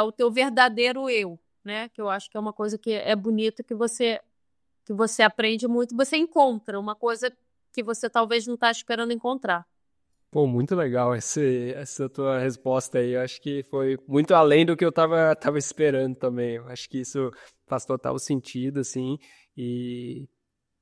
o teu verdadeiro eu, né? Que eu acho que é uma coisa que é bonita que você aprende muito, você encontra uma coisa que você talvez não está esperando encontrar. Pô, muito legal essa tua resposta aí. Eu acho que foi muito além do que eu tava esperando também. Eu acho que isso faz total sentido, assim, e,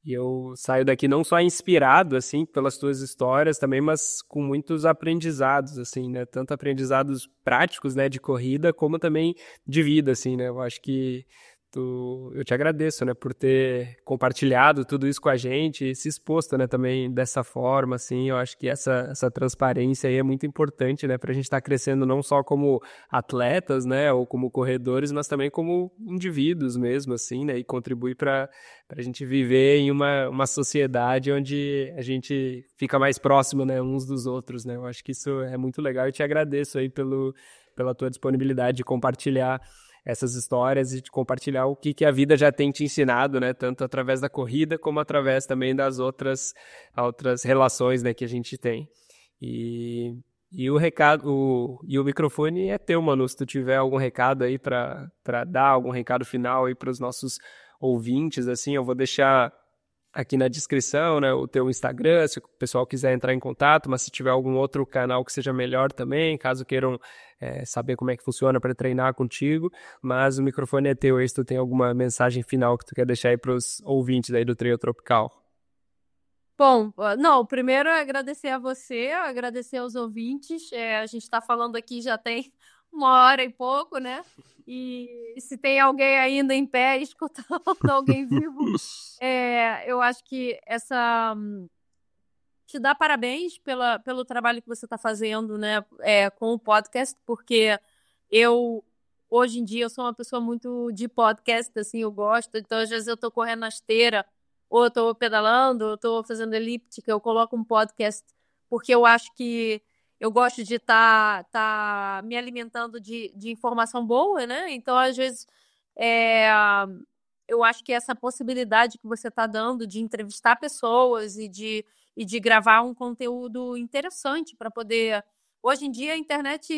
e eu saio daqui não só inspirado, assim, pelas tuas histórias também, mas com muitos aprendizados, assim, né? Tanto aprendizados práticos, né, de corrida, como também de vida, assim, né? Eu acho que eu te agradeço, né, por ter compartilhado tudo isso com a gente e se exposto, né, também dessa forma, assim, eu acho que essa transparência aí é muito importante, né, pra gente estar crescendo não só como atletas, né, ou como corredores, mas também como indivíduos mesmo, assim, né, e contribuir para a gente viver em uma sociedade onde a gente fica mais próximo, né, uns dos outros, né, eu acho que isso é muito legal e te agradeço aí pela tua disponibilidade de compartilhar essas histórias e de compartilhar o que a vida já tem te ensinado, né? Tanto através da corrida como através também das outras relações, né, que a gente tem. E o recado, e o microfone é teu, Manu, se tu tiver algum recado aí para dar, algum recado final aí para os nossos ouvintes, assim, eu vou deixar aqui na descrição, né, o teu Instagram, se o pessoal quiser entrar em contato, mas se tiver algum outro canal que seja melhor também, caso queiram saber como é que funciona para treinar contigo, mas o microfone é teu aí, se tu tem alguma mensagem final que tu quer deixar aí para os ouvintes aí do Trio Tropical. Bom, não, primeiro é agradecer a você, agradecer aos ouvintes. A gente está falando aqui já tem 1 hora e pouco, né? E se tem alguém ainda em pé escutando alguém vivo, eu acho que te dá parabéns pelo trabalho que você está fazendo, né, com o podcast, porque hoje em dia, eu sou uma pessoa muito de podcast, assim, eu gosto, então às vezes eu estou correndo na esteira, ou eu estou pedalando, ou eu estou fazendo elíptica, eu coloco um podcast, porque eu acho que eu gosto de tá me alimentando de informação boa, né? Então, às vezes, é, eu acho que essa possibilidade que você está dando de entrevistar pessoas e de gravar um conteúdo interessante para poder. Hoje em dia, a internet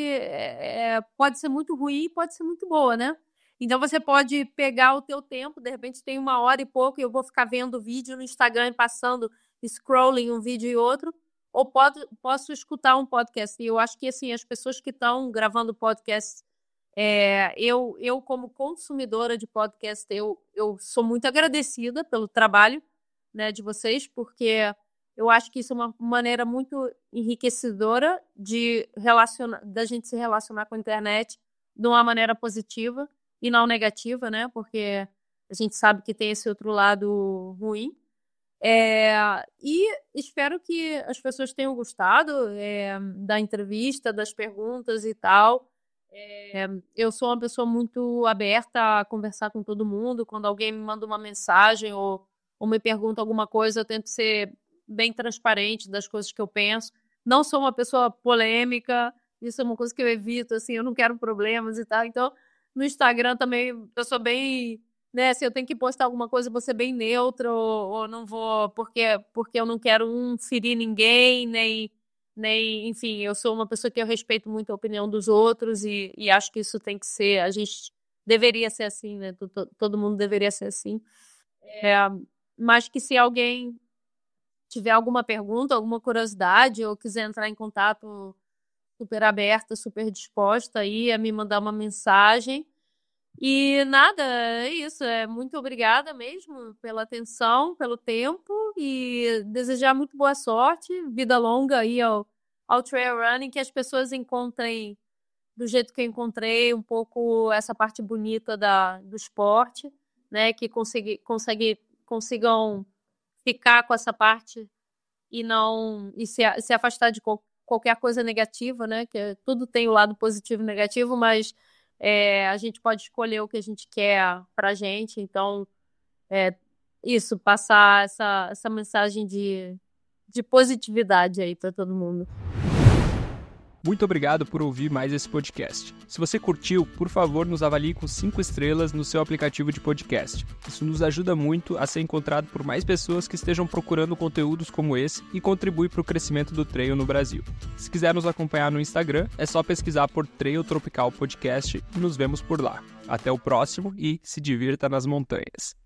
pode ser muito ruim e pode ser muito boa, né? Então, você pode pegar o teu tempo, de repente tem 1 hora e pouco, e eu vou ficar vendo vídeo no Instagram, passando, scrolling um vídeo e outro, ou posso escutar um podcast. E eu acho que, assim, as pessoas que estão gravando podcast, eu, como consumidora de podcast, eu sou muito agradecida pelo trabalho, né, de vocês, porque eu acho que isso é uma maneira muito enriquecedora da gente se relacionar com a internet de uma maneira positiva e não negativa, né? Porque a gente sabe que tem esse outro lado ruim. E espero que as pessoas tenham gostado da entrevista, das perguntas e tal. Eu sou uma pessoa muito aberta a conversar com todo mundo. Quando alguém me manda uma mensagem ou me pergunta alguma coisa, eu tento ser bem transparente das coisas que eu penso. Não sou uma pessoa polêmica, isso é uma coisa que eu evito, assim, eu não quero problemas e tal. Então, no Instagram também eu sou bem, né, se eu tenho que postar alguma coisa, eu vou ser bem neutra ou não vou, porque eu não quero ferir ninguém, nem, enfim, eu sou uma pessoa que eu respeito muito a opinião dos outros e acho que isso tem que ser, a gente deveria ser assim, né, todo mundo deveria ser assim. Mas que se alguém tiver alguma pergunta, alguma curiosidade ou quiser entrar em contato, super aberta, super disposta aí a me mandar uma mensagem. E nada, é isso. Muito obrigada mesmo pela atenção, pelo tempo e desejar muito boa sorte, vida longa aí ao trail running, que as pessoas encontrem do jeito que eu encontrei, um pouco essa parte bonita do esporte, né? Que consigam ficar com essa parte e se afastar de qualquer coisa negativa, né? Que tudo tem o lado positivo e negativo, mas a gente pode escolher o que a gente quer pra gente. Então, isso, passar essa mensagem de positividade aí para todo mundo. Muito obrigado por ouvir mais esse podcast. Se você curtiu, por favor, nos avalie com 5 estrelas no seu aplicativo de podcast. Isso nos ajuda muito a ser encontrado por mais pessoas que estejam procurando conteúdos como esse e contribui para o crescimento do trail no Brasil. Se quiser nos acompanhar no Instagram, é só pesquisar por Trail Tropical Podcast e nos vemos por lá. Até o próximo e se divirta nas montanhas.